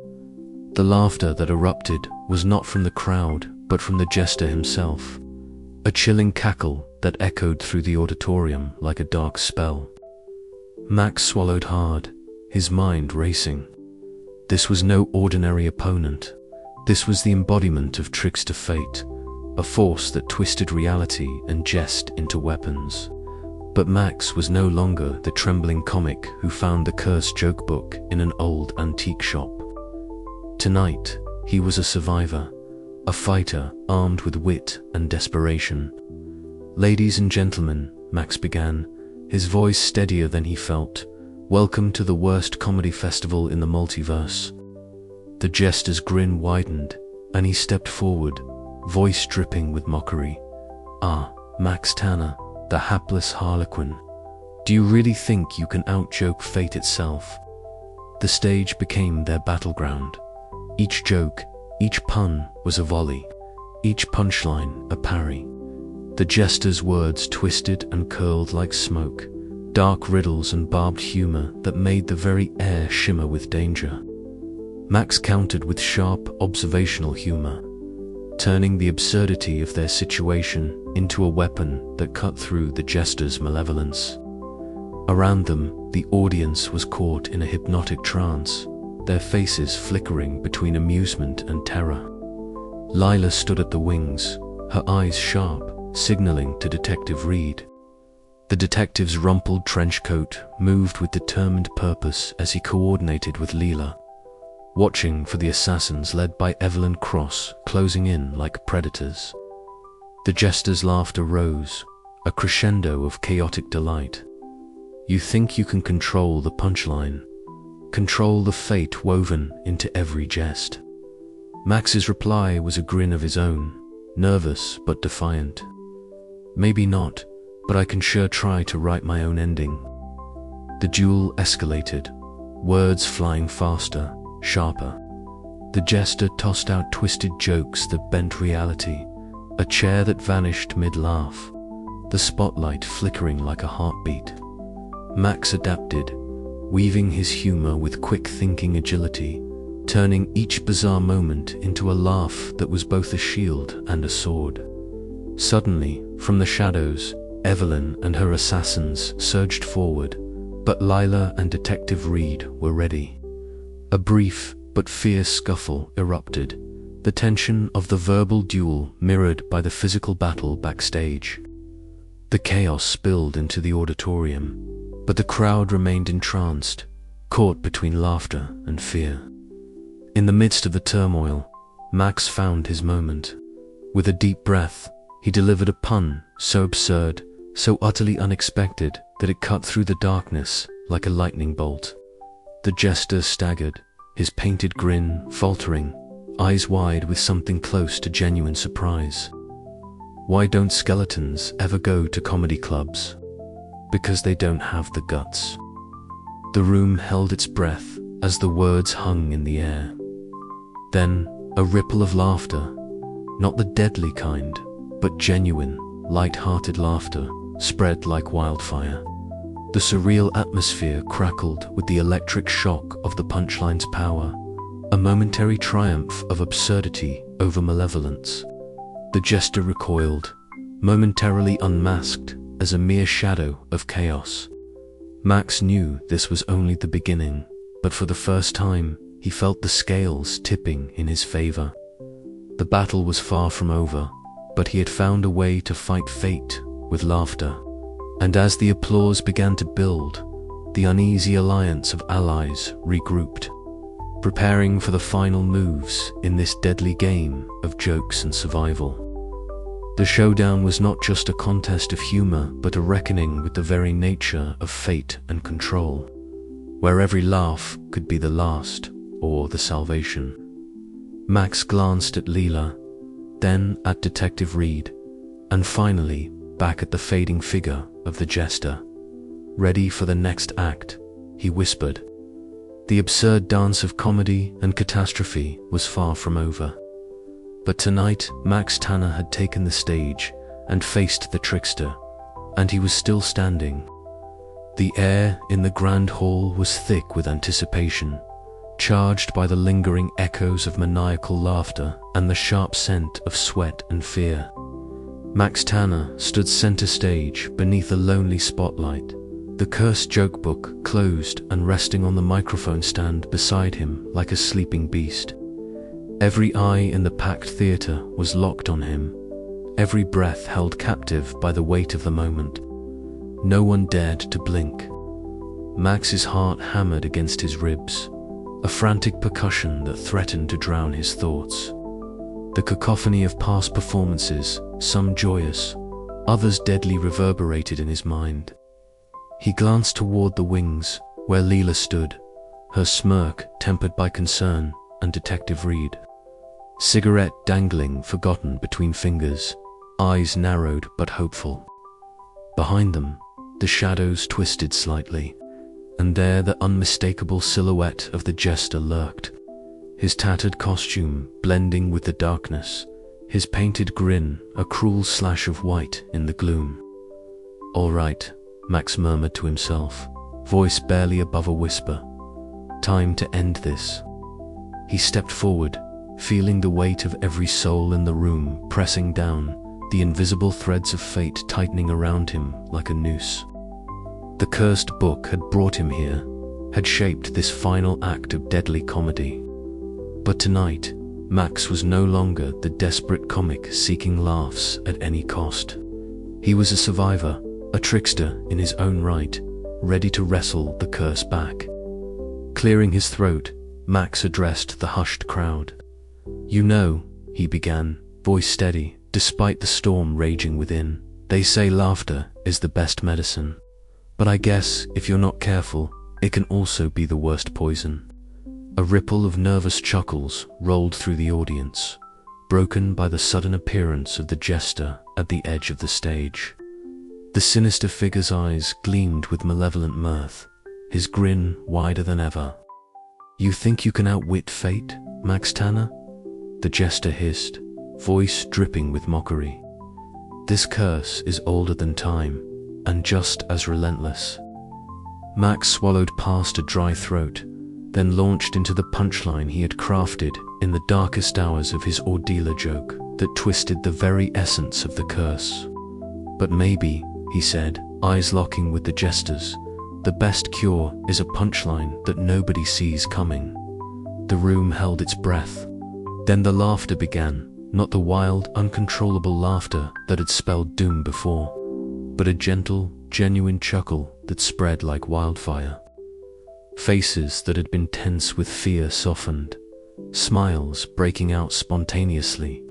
The laughter that erupted was not from the crowd, but from the jester himself, a chilling cackle that echoed through the auditorium like a dark spell. Max swallowed hard, his mind racing. This was no ordinary opponent. This was the embodiment of trickster fate, a force that twisted reality and jest into weapons. But Max was no longer the trembling comic who found the cursed joke book in an old antique shop. Tonight, he was a survivor, a fighter armed with wit and desperation. "Ladies and gentlemen," Max began, his voice steadier than he felt, "welcome to the worst comedy festival in the multiverse." The jester's grin widened, and he stepped forward, voice dripping with mockery. "Ah, Max Tanner, the hapless harlequin. Do you really think you can out-joke fate itself?" The stage became their battleground. Each joke, each pun was a volley, each punchline a parry. The jester's words twisted and curled like smoke, dark riddles and barbed humor that made the very air shimmer with danger. Max countered with sharp, observational humor, turning the absurdity of their situation into a weapon that cut through the jester's malevolence. Around them, the audience was caught in a hypnotic trance, their faces flickering between amusement and terror. Lila stood at the wings, her eyes sharp, signaling to Detective Reed. The detective's rumpled trench coat moved with determined purpose as he coordinated with Leela, watching for the assassins led by Evelyn Cross closing in like predators. The jester's laughter rose, a crescendo of chaotic delight. "You think you can control the punchline, control the fate woven into every jest?" Max's reply was a grin of his own, nervous but defiant. "Maybe not, but I can sure try to write my own ending." The duel escalated, words flying faster, sharper. The jester tossed out twisted jokes that bent reality, a chair that vanished mid-laugh, the spotlight flickering like a heartbeat. Max adapted, weaving his humor with quick-thinking agility, turning each bizarre moment into a laugh that was both a shield and a sword. Suddenly, from the shadows, Evelyn and her assassins surged forward, but Lila and Detective Reed were ready. A brief but fierce scuffle erupted, the tension of the verbal duel mirrored by the physical battle backstage. The chaos spilled into the auditorium, but the crowd remained entranced, caught between laughter and fear. In the midst of the turmoil, Max found his moment. With a deep breath, he delivered a pun so absurd, so utterly unexpected that it cut through the darkness like a lightning bolt. The jester staggered, his painted grin faltering, eyes wide with something close to genuine surprise. Why don't skeletons ever go to comedy clubs? Because they don't have the guts. The room held its breath, as the words hung in the air. Then, a ripple of laughter, not the deadly kind, but genuine, light-hearted laughter, spread like wildfire. The surreal atmosphere crackled with the electric shock of the punchline's power, a momentary triumph of absurdity over malevolence. The jester recoiled, momentarily unmasked as a mere shadow of chaos. Max knew this was only the beginning, but for the first time, he felt the scales tipping in his favor. The battle was far from over, but he had found a way to fight fate with laughter. And as the applause began to build, the uneasy alliance of allies regrouped, preparing for the final moves in this deadly game of jokes and survival. The showdown was not just a contest of humor, but a reckoning with the very nature of fate and control, where every laugh could be the last or the salvation. Max glanced at Leela, then at Detective Reed, and finally back at the fading figure of the jester. Ready for the next act, he whispered. The absurd dance of comedy and catastrophe was far from over. But tonight, Max Tanner had taken the stage and faced the trickster, and he was still standing. The air in the grand hall was thick with anticipation, charged by the lingering echoes of maniacal laughter and the sharp scent of sweat and fear. Max Tanner stood center stage beneath a lonely spotlight, the cursed joke book closed and resting on the microphone stand beside him like a sleeping beast. Every eye in the packed theater was locked on him, every breath held captive by the weight of the moment. No one dared to blink. Max's heart hammered against his ribs, a frantic percussion that threatened to drown his thoughts. The cacophony of past performances, some joyous, others deadly, reverberated in his mind. He glanced toward the wings, where Leela stood, her smirk tempered by concern, and Detective Reed. Cigarette dangling forgotten between fingers, eyes narrowed but hopeful. Behind them, the shadows twisted slightly, and there the unmistakable silhouette of the jester lurked, his tattered costume blending with the darkness, his painted grin a cruel slash of white in the gloom. "All right," Max murmured to himself, voice barely above a whisper. "Time to end this." He stepped forward, feeling the weight of every soul in the room pressing down, the invisible threads of fate tightening around him like a noose. The cursed book had brought him here, had shaped this final act of deadly comedy. But tonight, Max was no longer the desperate comic seeking laughs at any cost. He was a survivor, a trickster in his own right, ready to wrestle the curse back. Clearing his throat, Max addressed the hushed crowd. "You know," he began, voice steady, despite the storm raging within, "they say laughter is the best medicine. But I guess, if you're not careful, it can also be the worst poison." A ripple of nervous chuckles rolled through the audience, broken by the sudden appearance of the jester at the edge of the stage. The sinister figure's eyes gleamed with malevolent mirth, his grin wider than ever. "You think you can outwit fate, Max Tanner?" the jester hissed, voice dripping with mockery. "This curse is older than time, and just as relentless." Max swallowed past a dry throat, then launched into the punchline he had crafted in the darkest hours of his ordeal joke that twisted the very essence of the curse. "But maybe," he said, eyes locking with the jester's, "the best cure is a punchline that nobody sees coming." The room held its breath. Then the laughter began, not the wild, uncontrollable laughter that had spelled doom before, but a gentle, genuine chuckle that spread like wildfire. Faces that had been tense with fear softened, smiles breaking out spontaneously.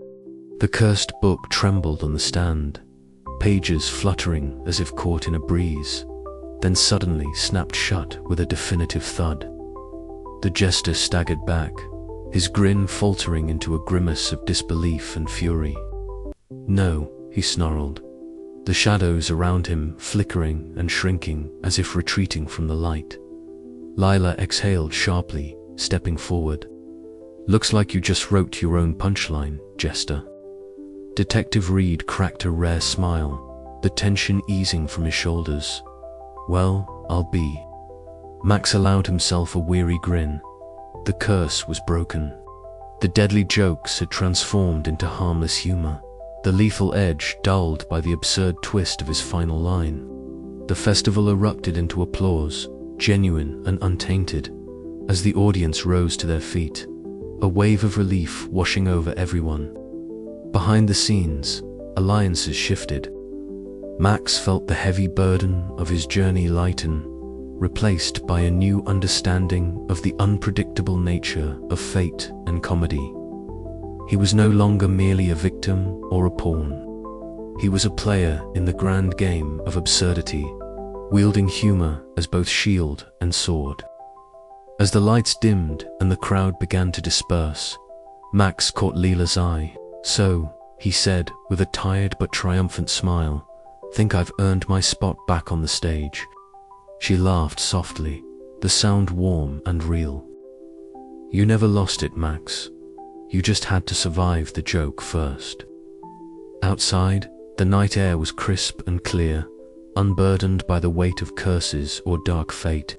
The cursed book trembled on the stand, pages fluttering as if caught in a breeze, then suddenly snapped shut with a definitive thud. The jester staggered back, his grin faltering into a grimace of disbelief and fury. "No," he snarled, the shadows around him flickering and shrinking as if retreating from the light. Lila exhaled sharply, stepping forward. Looks like you just wrote your own punchline, Jester. Detective Reed cracked a rare smile, the tension easing from his shoulders. Well, I'll be. Max allowed himself a weary grin. The curse was broken. The deadly jokes had transformed into harmless humor, the lethal edge dulled by the absurd twist of his final line. The festival erupted into applause, genuine and untainted, as the audience rose to their feet, a wave of relief washing over everyone. Behind the scenes, alliances shifted. Max felt the heavy burden of his journey lighten, replaced by a new understanding of the unpredictable nature of fate and comedy. He was no longer merely a victim or a pawn. He was a player in the grand game of absurdity, wielding humor as both shield and sword. As the lights dimmed and the crowd began to disperse, Max caught Lila's eye. "So," he said with a tired but triumphant smile, "think I've earned my spot back on the stage." She laughed softly, the sound warm and real. "You never lost it, Max. You just had to survive the joke first." Outside, the night air was crisp and clear, unburdened by the weight of curses or dark fate.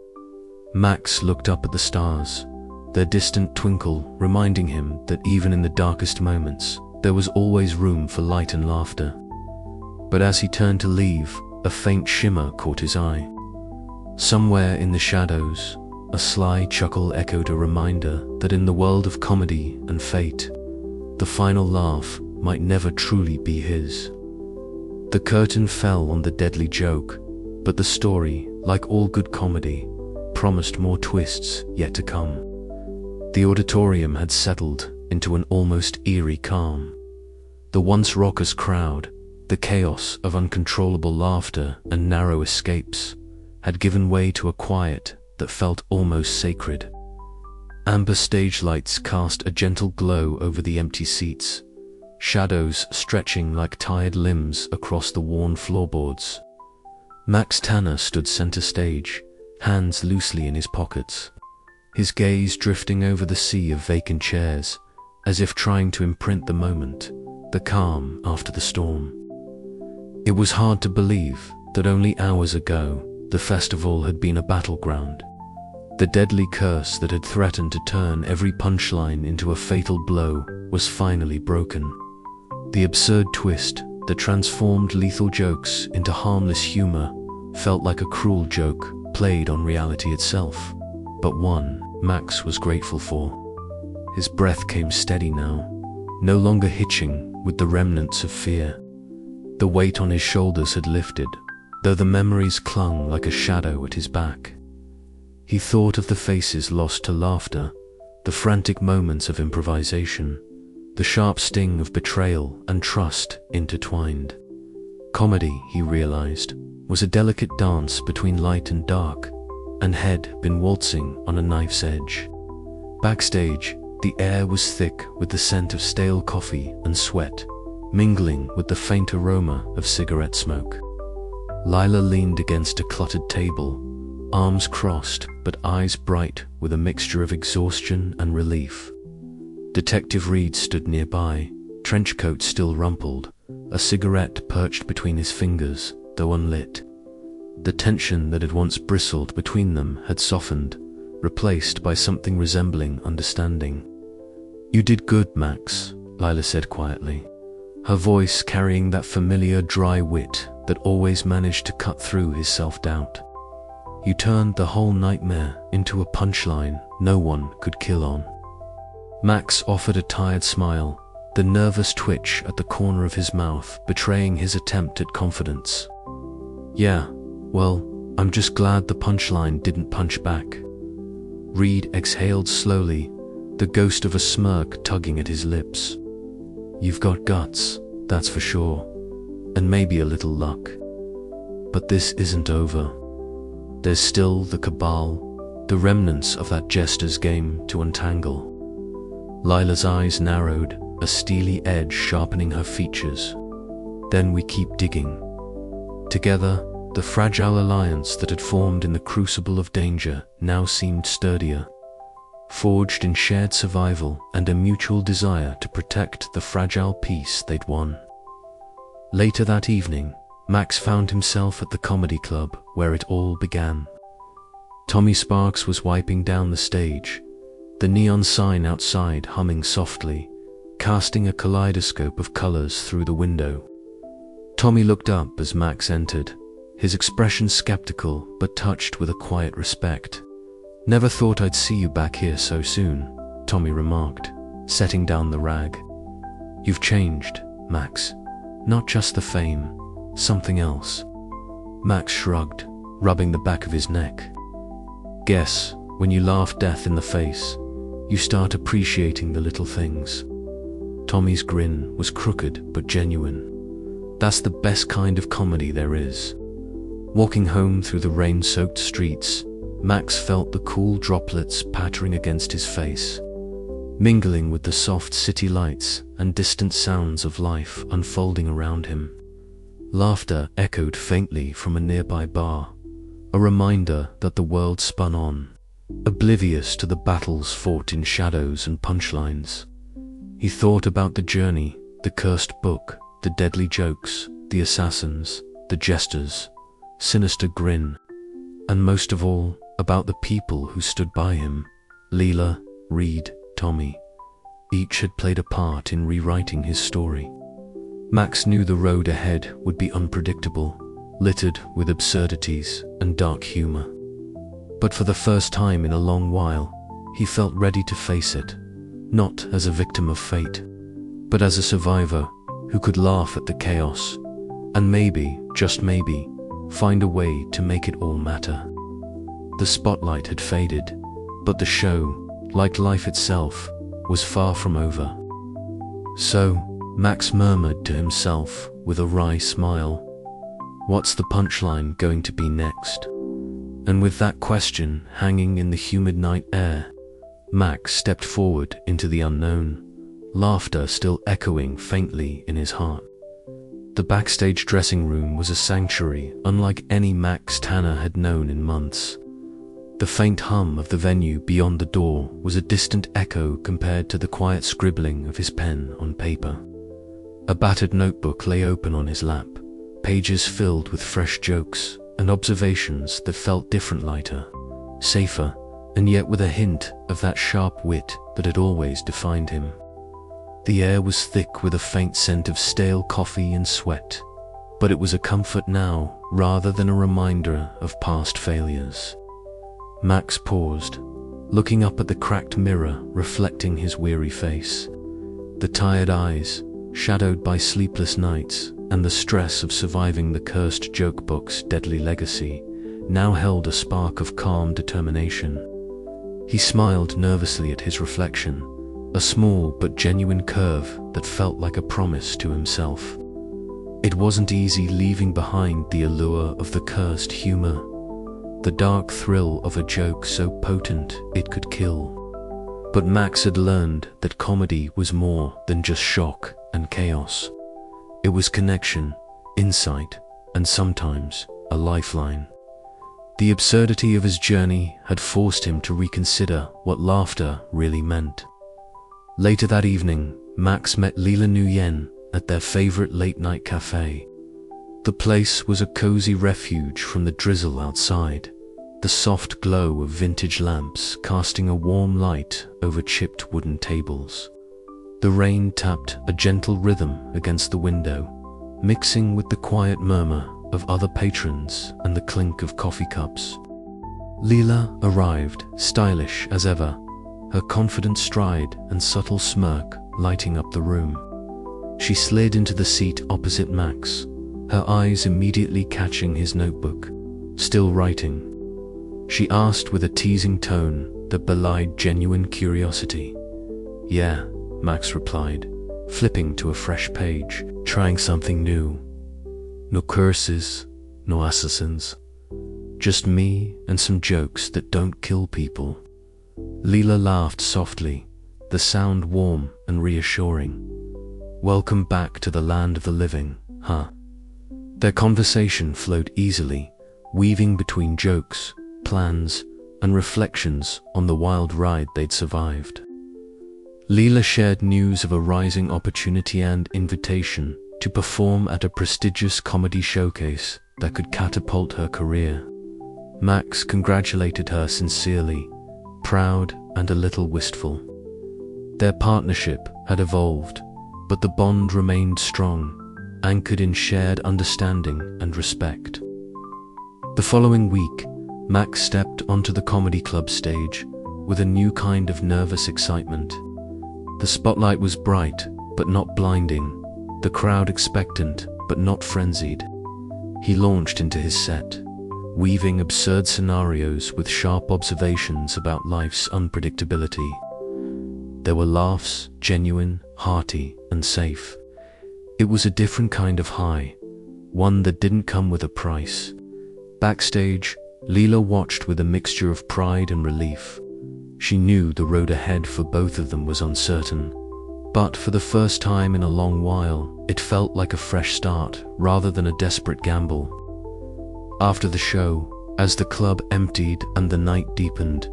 Max looked up at the stars, their distant twinkle reminding him that even in the darkest moments, there was always room for light and laughter. But as he turned to leave, a faint shimmer caught his eye. Somewhere in the shadows, a sly chuckle echoed a reminder that in the world of comedy and fate, the final laugh might never truly be his. The curtain fell on the deadly joke, but the story, like all good comedy, promised more twists yet to come. The auditorium had settled into an almost eerie calm. The once raucous crowd, the chaos of uncontrollable laughter and narrow escapes, had given way to a quiet that felt almost sacred. Amber stage lights cast a gentle glow over the empty seats, shadows stretching like tired limbs across the worn floorboards. Max Tanner stood center stage, hands loosely in his pockets, his gaze drifting over the sea of vacant chairs, as if trying to imprint the moment, the calm after the storm. It was hard to believe that only hours ago, the festival had been a battleground. The deadly curse that had threatened to turn every punchline into a fatal blow was finally broken. The absurd twist that transformed lethal jokes into harmless humor felt like a cruel joke played on reality itself, but one Max was grateful for. His breath came steady now, no longer hitching with the remnants of fear. The weight on his shoulders had lifted, though the memories clung like a shadow at his back. He thought of the faces lost to laughter, the frantic moments of improvisation, the sharp sting of betrayal and trust intertwined. Comedy, he realized, was a delicate dance between light and dark, and had been waltzing on a knife's edge. Backstage, the air was thick with the scent of stale coffee and sweat, mingling with the faint aroma of cigarette smoke. Lila leaned against a cluttered table, arms crossed but eyes bright with a mixture of exhaustion and relief. Detective Reed stood nearby, trench coat still rumpled, a cigarette perched between his fingers, though unlit. The tension that had once bristled between them had softened, replaced by something resembling understanding. "You did good, Max," Lila said quietly, her voice carrying that familiar dry wit that always managed to cut through his self-doubt. "You turned the whole nightmare into a punchline no one could kill on." Max offered a tired smile, the nervous twitch at the corner of his mouth betraying his attempt at confidence. "Yeah, well, I'm just glad the punchline didn't punch back." Reed exhaled slowly, the ghost of a smirk tugging at his lips. "You've got guts, that's for sure, and maybe a little luck. But this isn't over. There's still the cabal, the remnants of that jester's game to untangle." Lila's eyes narrowed, a steely edge sharpening her features. "Then we keep digging. Together, The fragile alliance that had formed in the crucible of danger now seemed sturdier, forged in shared survival and a mutual desire to protect the fragile peace they'd won. Later that evening, Max found himself at the comedy club where it all began. Tommy Sparks was wiping down the stage, the neon sign outside humming softly, casting a kaleidoscope of colors through the window. Tommy looked up as Max entered, his expression skeptical but touched with a quiet respect. "Never thought I'd see you back here so soon," Tommy remarked, setting down the rag. "You've changed, Max. Not just the fame, something else." Max shrugged, rubbing the back of his neck. "Guess, when you laugh death in the face, you start appreciating the little things." Tommy's grin was crooked but genuine. "That's the best kind of comedy there is." Walking home through the rain-soaked streets, Max felt the cool droplets pattering against his face, mingling with the soft city lights and distant sounds of life unfolding around him. Laughter echoed faintly from a nearby bar, a reminder that the world spun on, oblivious to the battles fought in shadows and punchlines. He thought about the journey, the cursed book, the deadly jokes, the assassins, the jesters, sinister grin, and most of all, about the people who stood by him. Leela, Reed, Tommy. Each had played a part in rewriting his story. Max knew the road ahead would be unpredictable, littered with absurdities and dark humor. But for the first time in a long while, he felt ready to face it, not as a victim of fate, but as a survivor who could laugh at the chaos, and maybe, just maybe, find a way to make it all matter. The spotlight had faded, but the show, like life itself, was far from over. So, Max murmured to himself with a wry smile, "What's the punchline going to be next?" And with that question hanging in the humid night air, Max stepped forward into the unknown, laughter still echoing faintly in his heart. The backstage dressing room was a sanctuary unlike any Max Tanner had known in months. The faint hum of the venue beyond the door was a distant echo compared to the quiet scribbling of his pen on paper. A battered notebook lay open on his lap, pages filled with fresh jokes and observations that felt different, lighter, safer, and yet with a hint of that sharp wit that had always defined him. The air was thick with a faint scent of stale coffee and sweat, but it was a comfort now rather than a reminder of past failures. Max paused, looking up at the cracked mirror reflecting his weary face. The tired eyes, shadowed by sleepless nights and the stress of surviving the cursed joke book's deadly legacy, now held a spark of calm determination. He smiled nervously at his reflection, a small but genuine curve that felt like a promise to himself. It wasn't easy leaving behind the allure of the cursed humor, the dark thrill of a joke so potent it could kill. But Max had learned that comedy was more than just shock and chaos. It was connection, insight, and sometimes a lifeline. The absurdity of his journey had forced him to reconsider what laughter really meant. Later that evening, Max met Leela Nguyen at their favorite late-night cafe. The place was a cozy refuge from the drizzle outside, the soft glow of vintage lamps casting a warm light over chipped wooden tables. The rain tapped a gentle rhythm against the window, mixing with the quiet murmur of other patrons and the clink of coffee cups. Leela arrived, stylish as ever, her confident stride and subtle smirk lighting up the room. She slid into the seat opposite Max, her eyes immediately catching his notebook, still writing. She asked with a teasing tone that belied genuine curiosity. "Yeah," Max replied, flipping to a fresh page, trying something new. "No curses, no assassins. Just me and some jokes that don't kill people." Leela laughed softly, the sound warm and reassuring. "Welcome back to the land of the living, huh?" Their conversation flowed easily, weaving between jokes, plans, and reflections on the wild ride they'd survived. Leela shared news of a rising opportunity and invitation to perform at a prestigious comedy showcase that could catapult her career. Max congratulated her sincerely, proud and a little wistful. Their partnership had evolved, but the bond remained strong, anchored in shared understanding and respect. The following week, Max stepped onto the comedy club stage with a new kind of nervous excitement. The spotlight was bright, but not blinding, the crowd expectant, but not frenzied. He launched into his set, weaving absurd scenarios with sharp observations about life's unpredictability. There were laughs, genuine, hearty, and safe. It was a different kind of high, one that didn't come with a price. Backstage, Leela watched with a mixture of pride and relief. She knew the road ahead for both of them was uncertain, but for the first time in a long while, it felt like a fresh start rather than a desperate gamble. After the show, as the club emptied and the night deepened,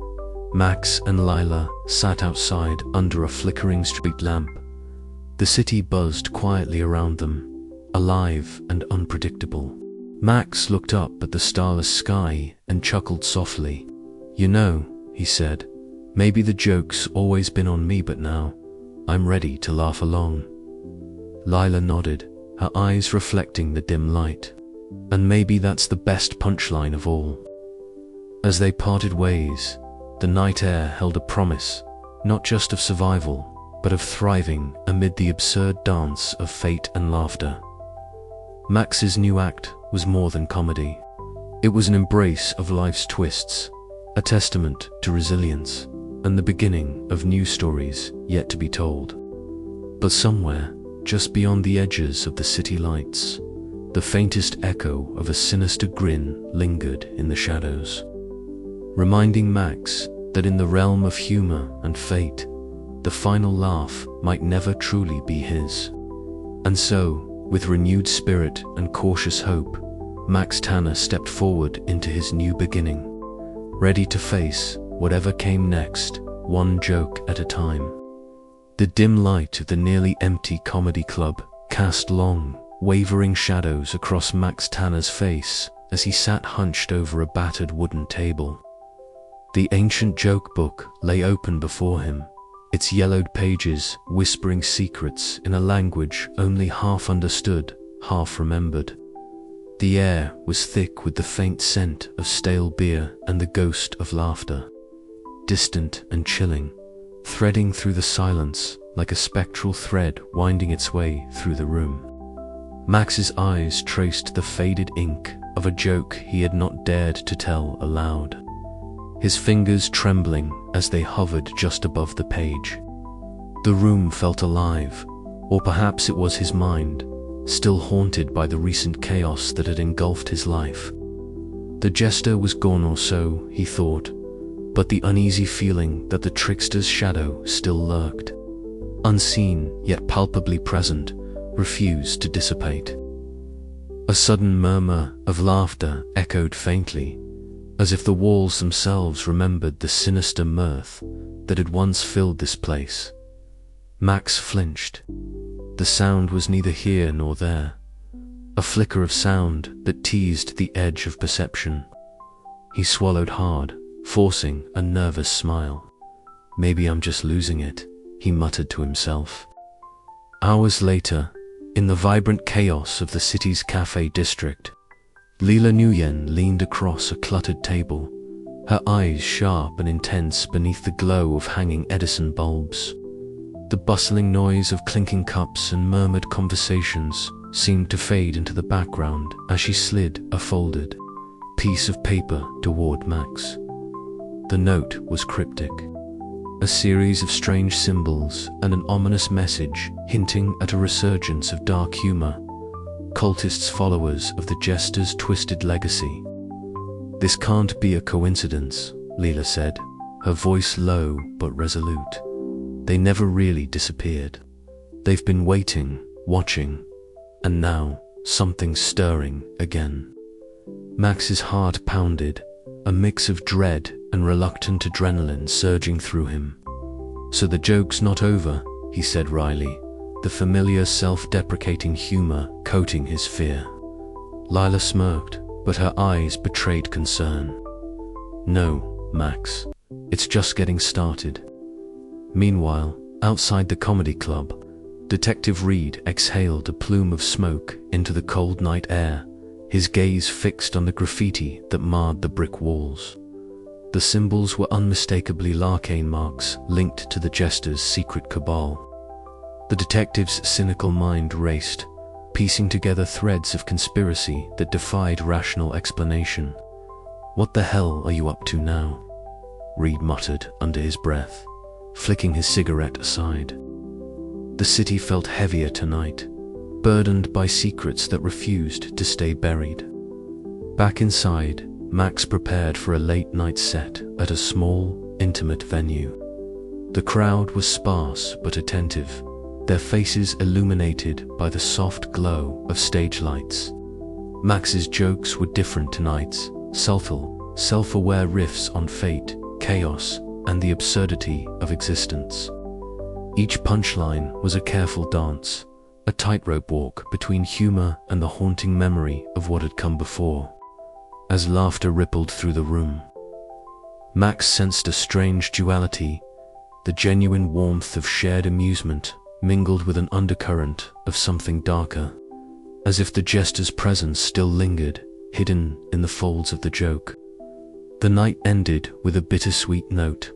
Max and Leela sat outside under a flickering street lamp. The city buzzed quietly around them, alive and unpredictable. Max looked up at the starless sky and chuckled softly. "You know," he said, "maybe the joke's always been on me, but now I'm ready to laugh along." Leela nodded, her eyes reflecting the dim light. "And maybe that's the best punchline of all." As they parted ways, the night air held a promise, not just of survival, but of thriving amid the absurd dance of fate and laughter. Max's new act was more than comedy. It was an embrace of life's twists, a testament to resilience, and the beginning of new stories yet to be told. But somewhere, just beyond the edges of the city lights, the faintest echo of a sinister grin lingered in the shadows, reminding Max that in the realm of humor and fate, the final laugh might never truly be his. And so, with renewed spirit and cautious hope, Max Tanner stepped forward into his new beginning, ready to face whatever came next, one joke at a time. The dim light of the nearly empty comedy club cast long, wavering shadows across Max Tanner's face as he sat hunched over a battered wooden table. The ancient joke book lay open before him, its yellowed pages whispering secrets in a language only half understood, half remembered. The air was thick with the faint scent of stale beer and the ghost of laughter, distant and chilling, threading through the silence like a spectral thread winding its way through the room. Max's eyes traced the faded ink of a joke he had not dared to tell aloud, his fingers trembling as they hovered just above the page. The room felt alive, or perhaps it was his mind, still haunted by the recent chaos that had engulfed his life. The jester was gone or so, he thought, but the uneasy feeling that the trickster's shadow still lurked, unseen yet palpably present, refused to dissipate. A sudden murmur of laughter echoed faintly, as if the walls themselves remembered the sinister mirth that had once filled this place. Max flinched. The sound was neither here nor there, a flicker of sound that teased the edge of perception. He swallowed hard, forcing a nervous smile. "Maybe I'm just losing it," he muttered to himself. Hours later, in the vibrant chaos of the city's cafe district, Leela Nguyen leaned across a cluttered table, her eyes sharp and intense beneath the glow of hanging Edison bulbs. The bustling noise of clinking cups and murmured conversations seemed to fade into the background as she slid a folded piece of paper toward Max. The note was cryptic, a series of strange symbols and an ominous message hinting at a resurgence of dark humor, cultists followers of the jester's twisted legacy. "This can't be a coincidence," Leela said, her voice low but resolute. "They never really disappeared. They've been waiting, watching, and now something stirring again. Max's heart pounded, a mix of dread and reluctant adrenaline surging through him. "So the joke's not over," he said wryly, the familiar self-deprecating humor coating his fear. Lila smirked, but her eyes betrayed concern. "No, Max, it's just getting started." Meanwhile, outside the comedy club, Detective Reed exhaled a plume of smoke into the cold night air, his gaze fixed on the graffiti that marred the brick walls. The symbols were unmistakably Larcane marks linked to the Jester's secret cabal. The detective's cynical mind raced, piecing together threads of conspiracy that defied rational explanation. "What the hell are you up to now?" Reed muttered under his breath, flicking his cigarette aside. The city felt heavier tonight, burdened by secrets that refused to stay buried. Back inside, Max prepared for a late-night set at a small, intimate venue. The crowd was sparse but attentive, their faces illuminated by the soft glow of stage lights. Max's jokes were different tonight, subtle, self-aware riffs on fate, chaos, and the absurdity of existence. Each punchline was a careful dance, a tightrope walk between humor and the haunting memory of what had come before. As laughter rippled through the room, Max sensed a strange duality, the genuine warmth of shared amusement mingled with an undercurrent of something darker, as if the jester's presence still lingered, hidden in the folds of the joke. The night ended with a bittersweet note,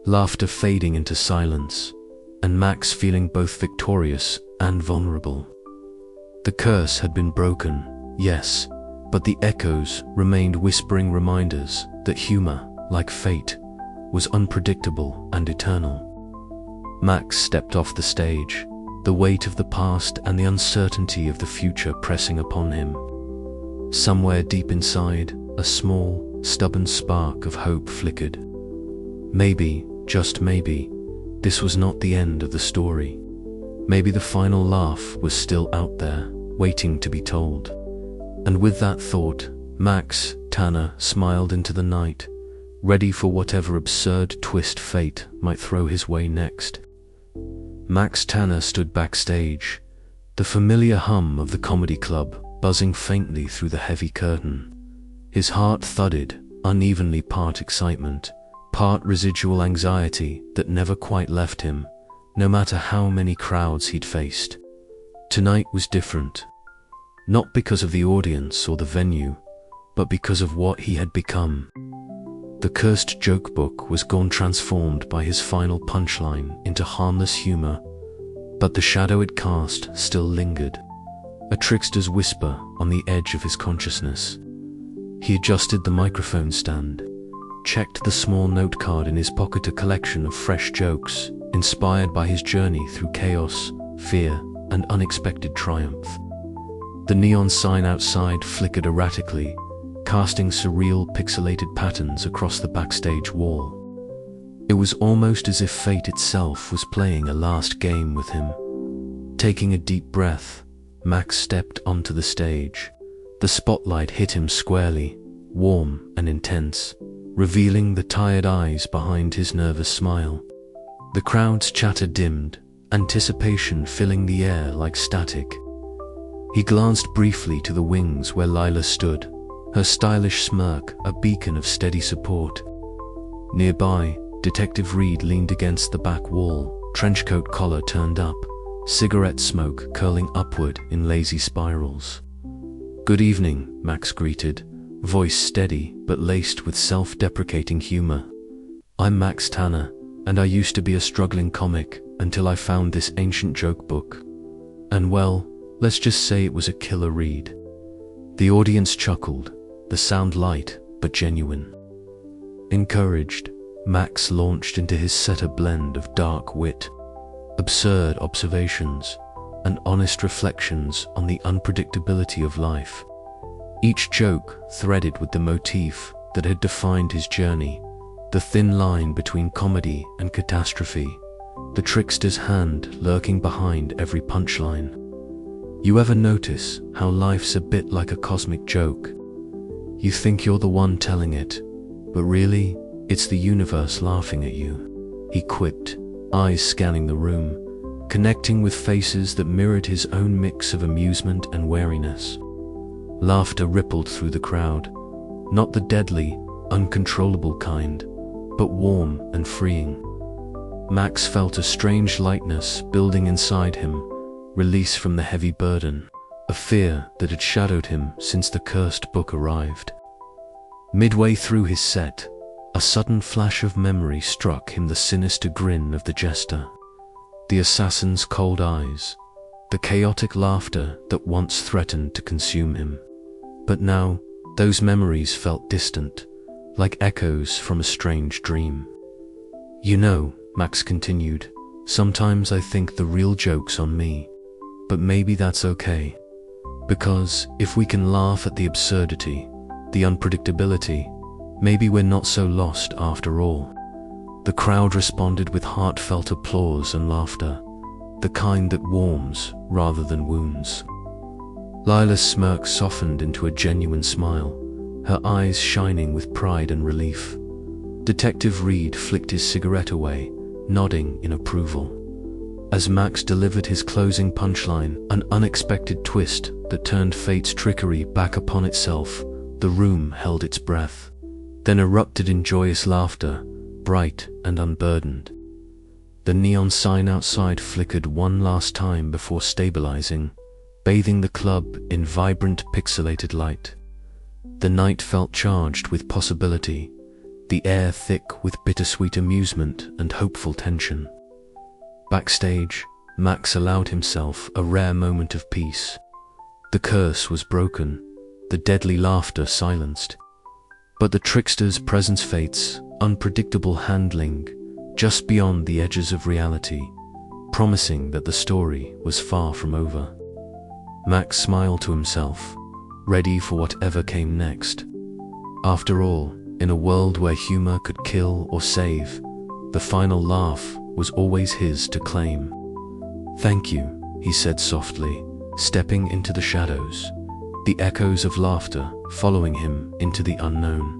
laughter fading into silence, and Max feeling both victorious and vulnerable. The curse had been broken, yes, but the echoes remained whispering reminders that humor, like fate, was unpredictable and eternal. Max stepped off the stage, the weight of the past and the uncertainty of the future pressing upon him. Somewhere deep inside, a small, stubborn spark of hope flickered. Maybe, just maybe, this was not the end of the story. Maybe the final laugh was still out there, waiting to be told. And with that thought, Max Tanner smiled into the night, ready for whatever absurd twist fate might throw his way next. Max Tanner stood backstage, the familiar hum of the comedy club buzzing faintly through the heavy curtain. His heart thudded, unevenly, part excitement, part residual anxiety that never quite left him, no matter how many crowds he'd faced. Tonight was different. Not because of the audience or the venue, but because of what he had become. The cursed joke book was gone, transformed by his final punchline into harmless humor, but the shadow it cast still lingered, a trickster's whisper on the edge of his consciousness. He adjusted the microphone stand, checked the small note card in his pocket, a collection of fresh jokes inspired by his journey through chaos, fear, and unexpected triumph. The neon sign outside flickered erratically, casting surreal pixelated patterns across the backstage wall. It was almost as if fate itself was playing a last game with him. Taking a deep breath, Max stepped onto the stage. The spotlight hit him squarely, warm and intense, revealing the tired eyes behind his nervous smile. The crowd's chatter dimmed, anticipation filling the air like static. He glanced briefly to the wings where Lila stood, her stylish smirk a beacon of steady support. Nearby, Detective Reed leaned against the back wall, trenchcoat collar turned up, cigarette smoke curling upward in lazy spirals. "Good evening," Max greeted, voice steady but laced with self-deprecating humor. "I'm Max Tanner, and I used to be a struggling comic until I found this ancient joke book. And well, let's just say it was a killer read." The audience chuckled, the sound light but genuine. Encouraged, Max launched into his set, blend of dark wit, absurd observations, and honest reflections on the unpredictability of life. Each joke threaded with the motif that had defined his journey, the thin line between comedy and catastrophe, the trickster's hand lurking behind every punchline. You ever notice how life's a bit like a cosmic joke? You think you're the one telling it, but really, it's the universe laughing at you. He quipped, eyes scanning the room, connecting with faces that mirrored his own mix of amusement and wariness. Laughter rippled through the crowd, not the deadly, uncontrollable kind, but warm and freeing. Max felt a strange lightness building inside him, release from the heavy burden, a fear that had shadowed him since the cursed book arrived. Midway through his set, a sudden flash of memory struck him, the sinister grin of the jester, the assassin's cold eyes, the chaotic laughter that once threatened to consume him. But now, those memories felt distant, like echoes from a strange dream. You know, Max continued, sometimes I think the real joke's on me. But maybe that's okay. Because if we can laugh at the absurdity, the unpredictability, maybe we're not so lost after all. The crowd responded with heartfelt applause and laughter, the kind that warms rather than wounds. Lila's smirk softened into a genuine smile, her eyes shining with pride and relief. Detective Reed flicked his cigarette away, nodding in approval. As Max delivered his closing punchline, an unexpected twist that turned fate's trickery back upon itself, the room held its breath, then erupted in joyous laughter, bright and unburdened. The neon sign outside flickered one last time before stabilizing, bathing the club in vibrant pixelated light. The night felt charged with possibility, the air thick with bittersweet amusement and hopeful tension. Backstage, Max allowed himself a rare moment of peace. The curse was broken, the deadly laughter silenced. But the trickster's presence, fate's unpredictable handling, just beyond the edges of reality, promising that the story was far from over. Max smiled to himself, ready for whatever came next. After all, in a world where humor could kill or save, the final laugh was always his to claim. "Thank you," he said softly, stepping into the shadows, the echoes of laughter following him into the unknown.